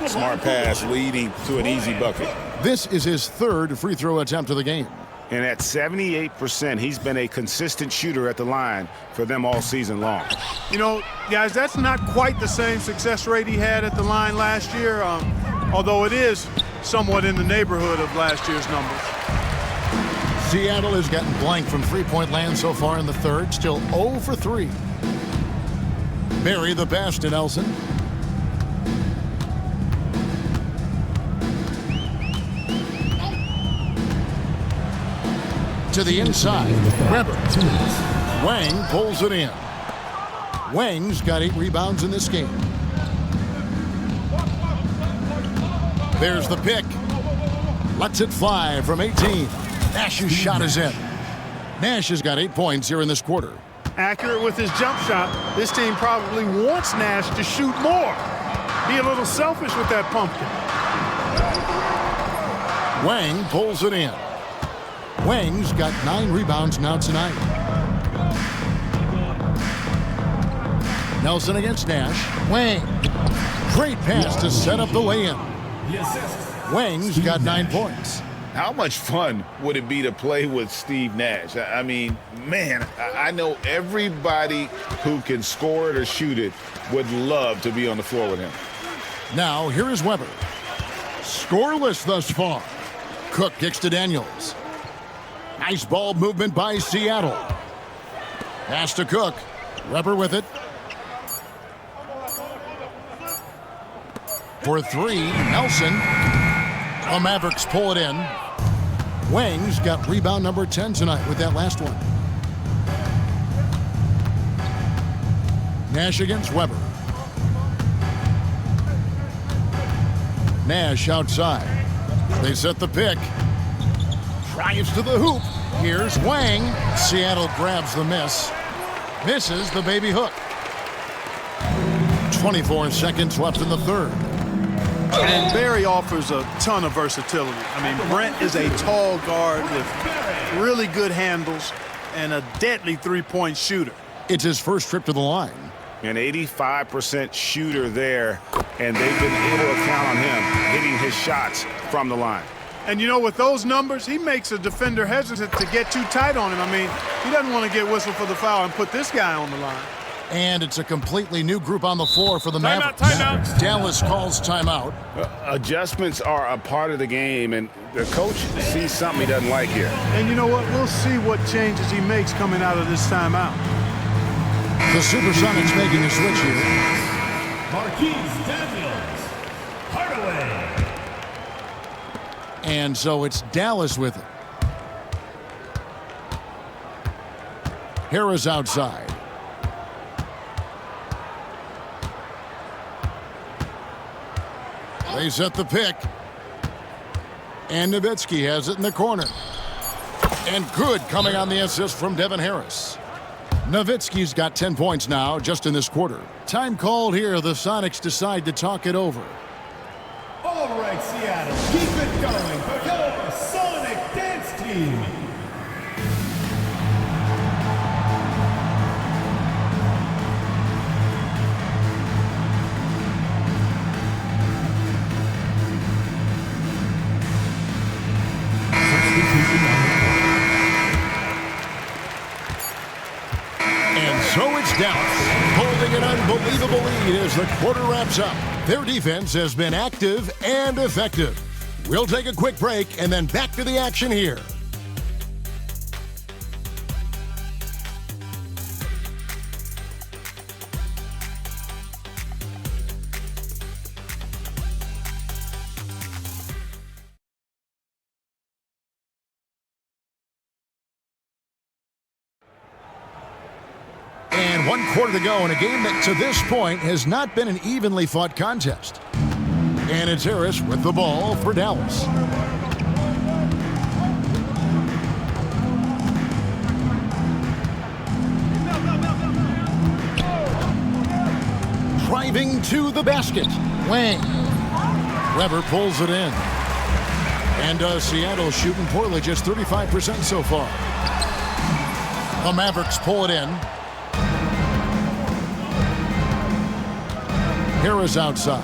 Smart pass leading to an easy bucket. This is his 3rd free throw attempt of the game. And at 78%, he's been a consistent shooter at the line for them all season long. You know, guys, that's not quite the same success rate he had at the line last year, although it is somewhat in the neighborhood of last year's numbers. Seattle has gotten blank from three-point land so far in the third, still 0 for 3. Barry the pass to Nelson. To the inside, Weber. Wang pulls it in. Wang's got 8 rebounds in this game. There's the pick. Lets it fly from 18. Nash's shot is in. Nash has got 8 points here in this quarter. Accurate with his jump shot. This team probably wants Nash to shoot more. Be a little selfish with that pumpkin. Wang pulls it in. Wang's got 9 rebounds now tonight. Nelson against Nash. Wang. Great pass to set up the lay-in. Wang's got 9 points. How much fun would it be to play with Steve Nash? I mean, man, I know everybody who can score it or shoot it would love to be on the floor with him. Now, here is Weber. Scoreless thus far. Cook kicks to Daniels. Nice ball movement by Seattle. Pass to Cook. Weber with it. For 3, Nelson. The Mavericks pull it in. Wang's got rebound number 10 tonight with that last one. Nash against Weber. Nash outside. They set the pick. Drives to the hoop. Here's Wang. Seattle grabs the miss. Misses the baby hook. 24 seconds left in the third. And Barry offers a ton of versatility. I mean, Brent is a tall guard with really good handles and a deadly three-point shooter. It's his first trip to the line. An 85% shooter there, and they've been able to count on him hitting his shots from the line. And, you know, with those numbers, he makes a defender hesitant to get too tight on him. I mean, he doesn't want to get whistled for the foul and put this guy on the line. And it's a completely new group on the floor for the Timeout, Mavericks. timeout. Dallas calls timeout. Adjustments are a part of the game, and the coach sees something he doesn't like here. And you know what? We'll see what changes he makes coming out of this timeout. The Supersonics making a switch here. Marquise Daniels. Hardaway. And so it's Dallas with it. Harris outside. They set the pick. And Nowitzki has it in the corner. And good coming on the assist from Devin Harris. Nowitzki's got 10 points now just in this quarter. Time called here. The Sonics decide to talk it over. All right, Seattle, keep it going. The Sonic Dance Team. And so it's Dallas, holding an unbelievable lead as the quarter wraps up. Their defense has been active and effective. We'll take a quick break and then back to the action here. And 1 quarter to go in a game that to this point has not been an evenly fought contest. And it's Harris with the ball for Dallas. Driving to the basket. Wang. Weber pulls it in. And Seattle shooting poorly, just 35% so far. The Mavericks pull it in. Harris outside.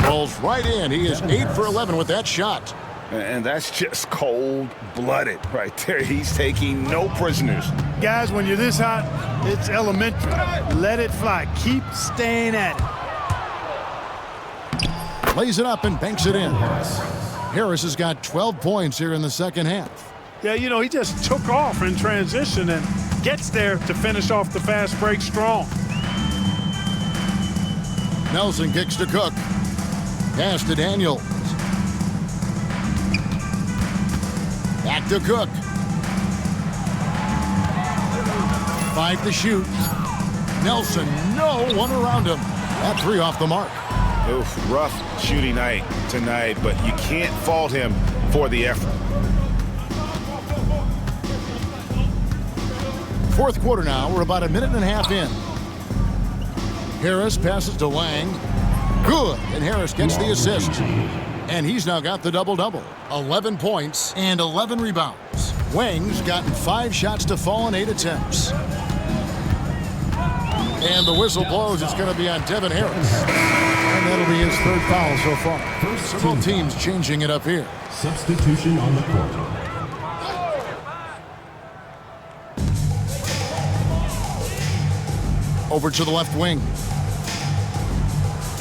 Rolls right in. He is 8 for 11 with that shot. And that's just cold-blooded right there. He's taking no prisoners. Guys, when you're this hot, it's elementary. Let it fly. Keep staying at it. Lays it up and banks it in. Harris has got 12 points here in the second half. Yeah, you know, he just took off in transition and gets there to finish off the fast break strong. Nelson kicks to Cook. Pass to Daniels. Back to Cook. 5 to shoot. Nelson, no one around him. That 3 off the mark. Oof, rough shooting night tonight, but you can't fault him for the effort. Fourth quarter now. We're about a minute and a half in. Harris passes to Lang. Good. And Harris gets the assist. And he's now got the double-double. 11 points and 11 rebounds. Wang's gotten 5 shots to fall in 8 attempts. And the whistle blows. It's going to be on Devin Harris. And that'll be his 3rd foul so far. Several teams changing it up here. Substitution on the court. Over to the left wing.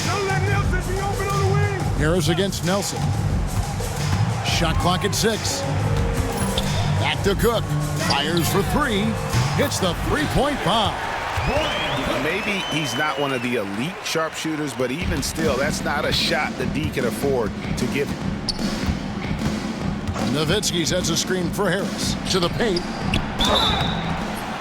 Don't let Nelson be open on the wing. Harris against Nelson. Shot clock at 6. Back to Cook. Fires for 3. Hits the 3-point bomb. Maybe he's not one of the elite sharpshooters, but even still, that's not a shot that D can afford to give him. Nowitzki sets a screen for Harris. To the paint.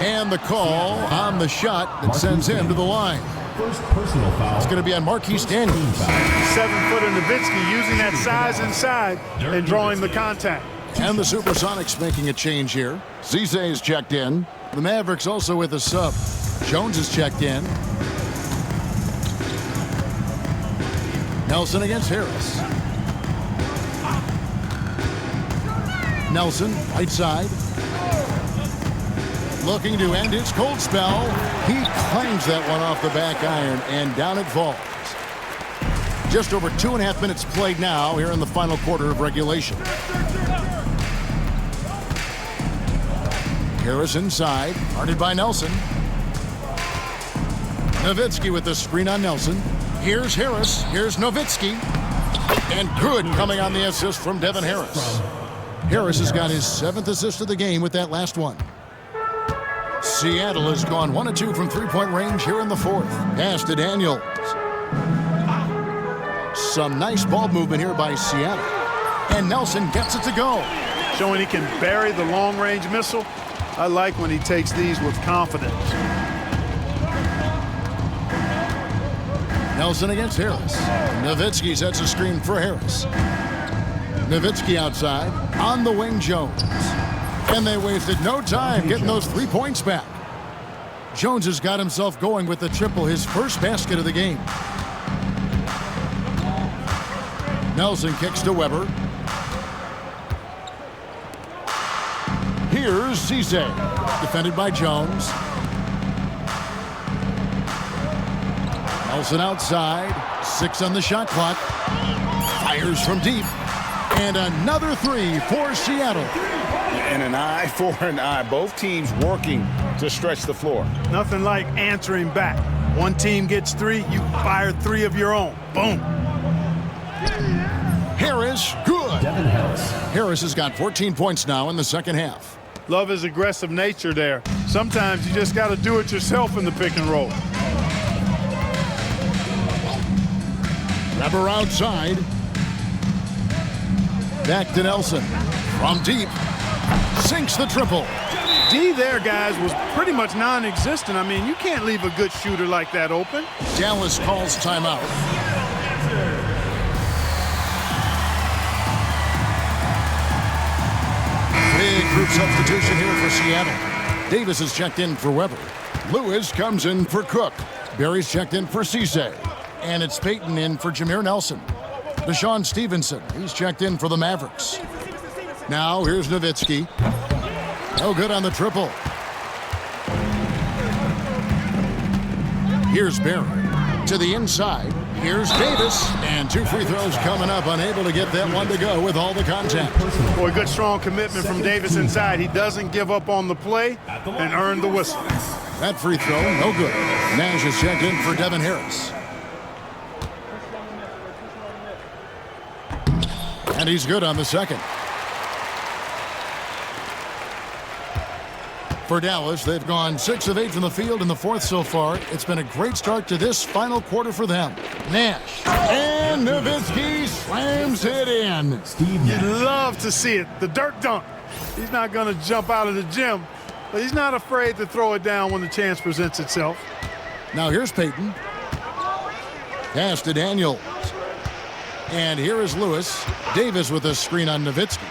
And the call on the shot that sends him to the line. First personal foul. It's going to be on Marquise Daniels. 7-footer Nowitzki using that size inside and drawing the contact. And the Supersonics making a change here. Cisse is checked in. The Mavericks also with a sub. Jones is checked in. Nelson against Harris. Nelson, right side. Looking to end his cold spell. He claims that one off the back iron, and down it falls. Just over 2.5 minutes played now here in the final quarter of regulation. Harris inside, guarded by Nelson. Nowitzki with the screen on Nelson. Here's Harris, here's Nowitzki. And good coming on the assist from Devin Harris. Harris has got his 7th assist of the game with that last one. Seattle has gone 1 of 2 from three-point range here in the 4th. Pass to Daniels. Some nice ball movement here by Seattle. And Nelson gets it to go. Showing he can bury the long-range missile. I like when he takes these with confidence. Nelson against Harris. Nowitzki sets a screen for Harris. Nowitzki outside. On the wing, Jones. And they wasted no time getting those 3 points back. Jones has got himself going with the triple, his first basket of the game. Nelson kicks to Weber. Here's Cisse. Defended by Jones. Nelson outside. 6 on the shot clock. Fires from deep. And another 3 for Seattle. And an eye for an eye. Both teams working to stretch the floor. Nothing like answering back. One team gets 3, you fire 3 of your own. Boom. Harris, good. Devin Harris. Harris has got 14 points now in the second half. Love his aggressive nature there. Sometimes you just got to do it yourself in the pick and roll. Weber outside. Back to Nelson. From deep. Sinks the triple. D there, guys, was pretty much non-existent. I mean, you can't leave a good shooter like that open. Dallas calls timeout. Big group substitution here for Seattle. Davis is checked in for Weber. Lewis comes in for Cook. Barry's checked in for Cisse. And it's Payton in for Jameer Nelson. Deshaun Stevenson, he's checked in for the Mavericks. Now here's Nowitzki. No good on the triple. Here's Barry. To the inside. Here's Davis. And 2 free throws coming up. Unable to get that one to go with all the contact. Boy, good strong commitment from Davis inside. He doesn't give up on the play and earn the whistle. That free throw, no good. Nash is checked in for Devin Harris. And he's good on the second. For Dallas, they've gone 6 of 8 from the field in the 4th so far. It's been a great start to this final quarter for them. Nash. And Nowitzki slams it in. You'd love to see it. The dirt dunk. He's not going to jump out of the gym, but he's not afraid to throw it down when the chance presents itself. Now here's Payton. Pass to Daniels. And here is Lewis. Davis with a screen on Nowitzki.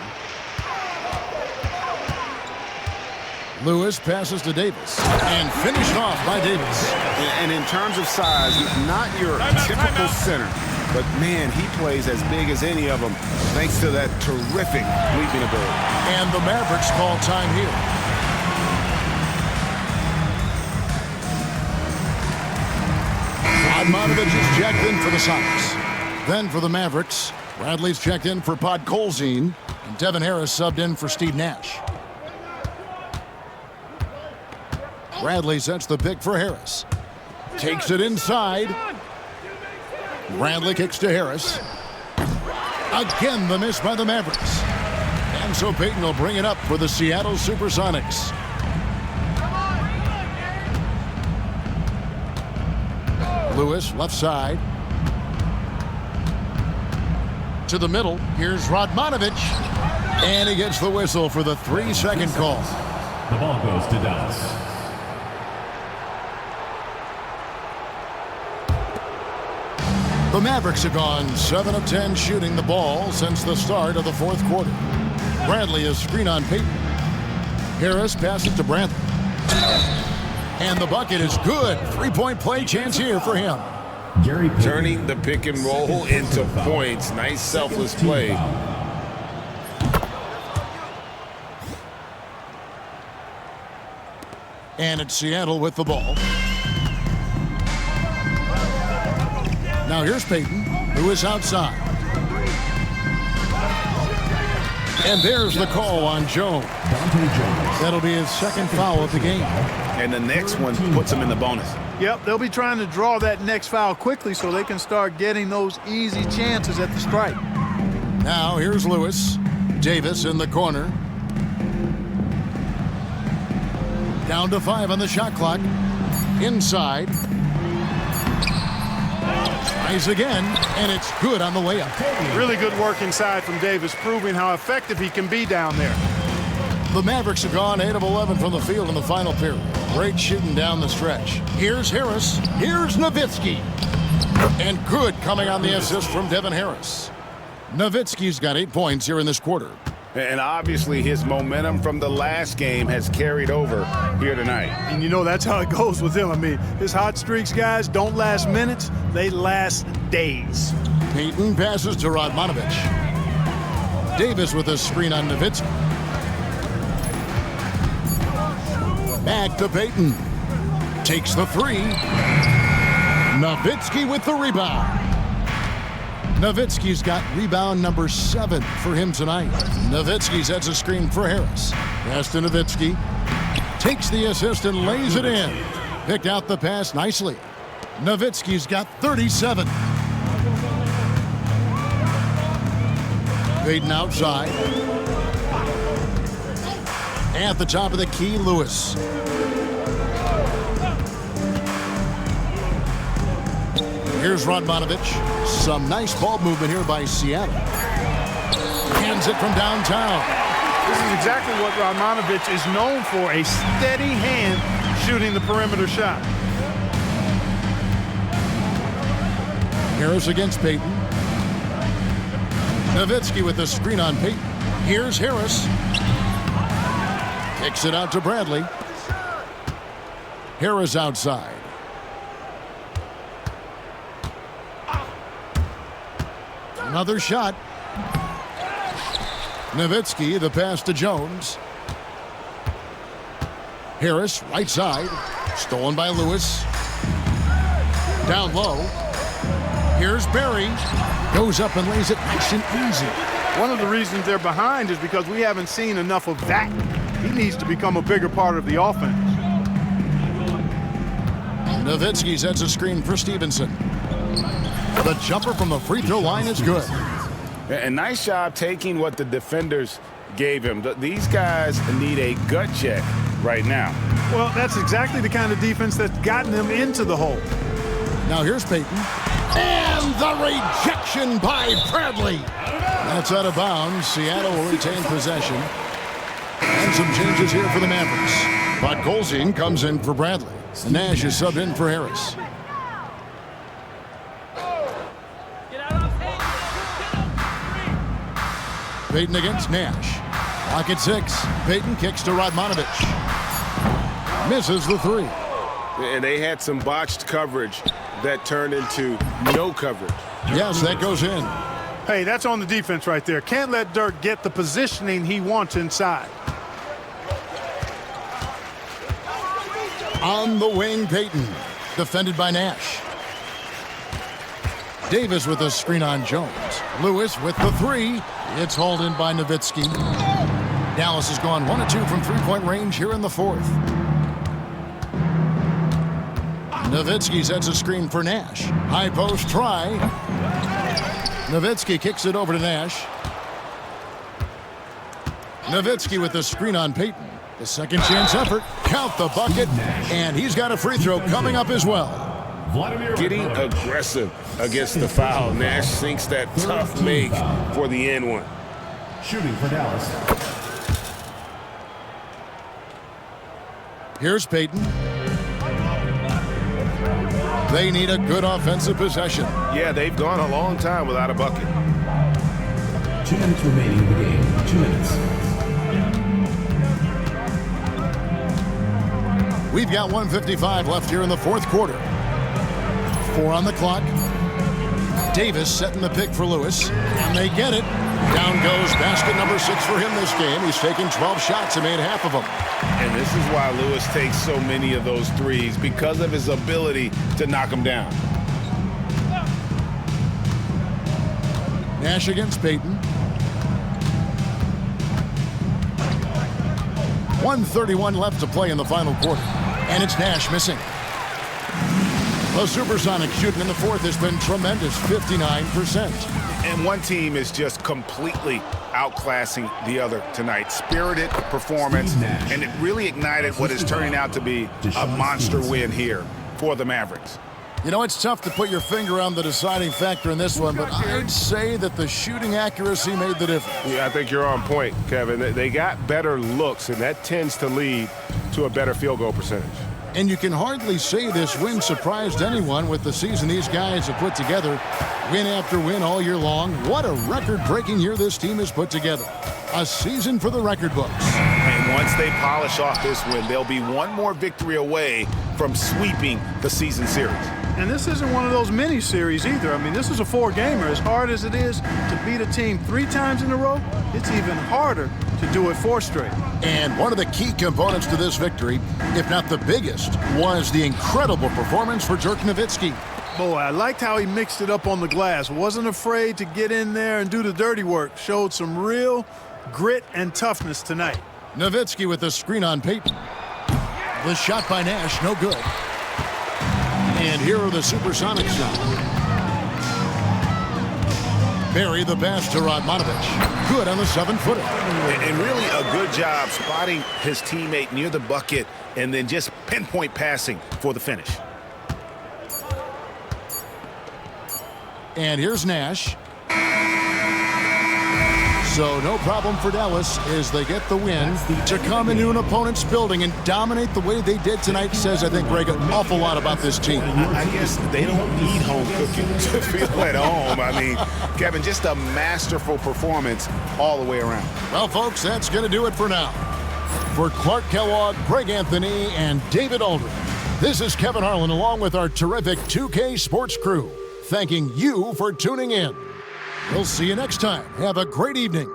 Lewis passes to Davis. And finished off by Davis. And in terms of size, not your typical center. But, man, he plays as big as any of them thanks to that terrific leaping ability. And the Mavericks call time here. Radmanovich is checked in for the Sonics. Then for the Mavericks, Bradley's checked in for Podkolzin. And Devin Harris subbed in for Steve Nash. Bradley sets the pick for Harris. Takes it inside. Bradley kicks to Harris. Again, the miss by the Mavericks. And so Payton will bring it up for the Seattle Supersonics. Lewis, left side. To the middle. Here's Radmanovich. And he gets the whistle for the 3-second call. The ball goes to Dallas. The Mavericks have gone 7 of 10 shooting the ball since the start of the 4th quarter. Bradley is screen on Payton. Harris passes to Bradley. And the bucket is good. 3-point play chance here for him. Gary Payton. Turning the pick and roll into points. Nice selfless play. And it's Seattle with the ball. Now here's Payton, who is outside. And there's the call on Jones. That'll be his 2nd foul of the game. And the next one puts him in the bonus. Yep, they'll be trying to draw that next foul quickly so they can start getting those easy chances at the stripe. Now here's Lewis. Davis in the corner. Down to 5 on the shot clock. Inside. Tries again, and it's good on the layup. Really good work inside from Davis, proving how effective he can be down there. The Mavericks have gone 8 of 11 from the field in the final period. Great shooting down the stretch. Here's Harris. Here's Nowitzki. And good coming on the assist from Devin Harris. Nowitzki's got 8 points here in this quarter. And obviously his momentum from the last game has carried over here tonight. And you know that's how it goes with him. I mean, his hot streaks, guys, don't last minutes. They last days. Payton passes to Radmanovic. Davis with a screen on Nowitzki. Back to Payton. Takes the 3. Nowitzki with the rebound. Nowitzki's got rebound number 7 for him tonight. Nowitzki sets a screen for Harris. Pass to Nowitzki. Takes the assist and lays it in. Picked out the pass nicely. Nowitzki's got 37. Payton outside. At the top of the key, Lewis. Here's Radmanovic. Some nice ball movement here by Seattle. Hands it from downtown. This is exactly what Radmanovic is known for, a steady hand shooting the perimeter shot. Harris against Payton. Nowitzki with the screen on Payton. Here's Harris. Kicks it out to Bradley. Harris outside. Another shot. Nowitzki, the pass to Jones. Harris, right side. Stolen by Lewis. Down low. Here's Barry. Goes up and lays it nice and easy. One of the reasons they're behind is because we haven't seen enough of that. He needs to become a bigger part of the offense. Nowitzki sets a screen for Stevenson. The jumper from the free throw line is good. A nice job taking what the defenders gave him. These guys need a gut check right now. Well, that's exactly the kind of defense that's gotten them into the hole. Now here's Payton. And the rejection by Bradley. That's out of bounds. Seattle will retain possession. And some changes here for the Mavericks. Podkolzin comes in for Bradley. Nash is subbed in for Harris. Payton against Nash. Lock at 6. Payton kicks to Radmanovic. Misses the 3. And they had some botched coverage that turned into no coverage. Yes, that goes in. Hey, that's on the defense right there. Can't let Dirk get the positioning he wants inside. On the wing, Payton. Defended by Nash. Davis with a screen on Jones. Lewis with the 3. It's hauled in by Nowitzki. Dallas has gone 1 of 2 from three-point range here in the 4th. Nowitzki sets a screen for Nash. High post try. Nowitzki kicks it over to Nash. Nowitzki with the screen on Payton. The second chance effort. Count the bucket. And he's got a free throw coming up as well. Getting aggressive against the foul. Nash sinks that tough make for the end one. Shooting for Dallas. Here's Payton. They need a good offensive possession. Yeah, they've gone a long time without a bucket. 2 minutes remaining in the game. 2 minutes. We've got 1:55 left here in the 4th quarter. 4 on the clock. Davis setting the pick for Lewis. And they get it. Down goes basket number 6 for him this game. He's taken 12 shots and made half of them. And this is why Lewis takes so many of those threes, because of his ability to knock them down. Nash against Payton. 1:31 left to play in the final quarter. And it's Nash missing. The Supersonics shooting in the fourth has been tremendous, 59%. And one team is just completely outclassing the other tonight. Spirited performance, and it really ignited what is turning out to be a monster win here for the Mavericks. You know, it's tough to put your finger on the deciding factor in this one, but I'd say that the shooting accuracy made the difference. Yeah, I think you're on point, Kevin. They got better looks, and that tends to lead to a better field goal percentage. And you can hardly say this win surprised anyone with the season these guys have put together. Win after win all year long. What a record-breaking year this team has put together. A season for the record books. And once they polish off this win, they'll be one more victory away from sweeping the season series. And this isn't one of those mini series either. I mean, this is a 4-gamer. As hard as it is to beat a team 3 times in a row, it's even harder to do it 4 straight. And one of the key components to this victory, if not the biggest, was the incredible performance for Dirk Nowitzki. Boy, I liked how he mixed it up on the glass. Wasn't afraid to get in there and do the dirty work. Showed some real grit and toughness tonight. Nowitzki with the screen on Payton. The shot by Nash, no good. And here are the Supersonics now. Barry the pass to Radmanovic. Good on the 7-footer. And really a good job spotting his teammate near the bucket and then just pinpoint passing for the finish. And here's Nash. So no problem for Dallas as they get the win. To come into an opponent's building and dominate the way they did tonight says, I think, Greg, an awful lot about this team. I guess they don't need home cooking to feel at home. I mean, Kevin, just a masterful performance all the way around. Well, folks, that's going to do it for now. For Clark Kellogg, Greg Anthony, and David Aldridge, this is Kevin Harlan along with our terrific 2K Sports crew, thanking you for tuning in. We'll see you next time. Have a great evening.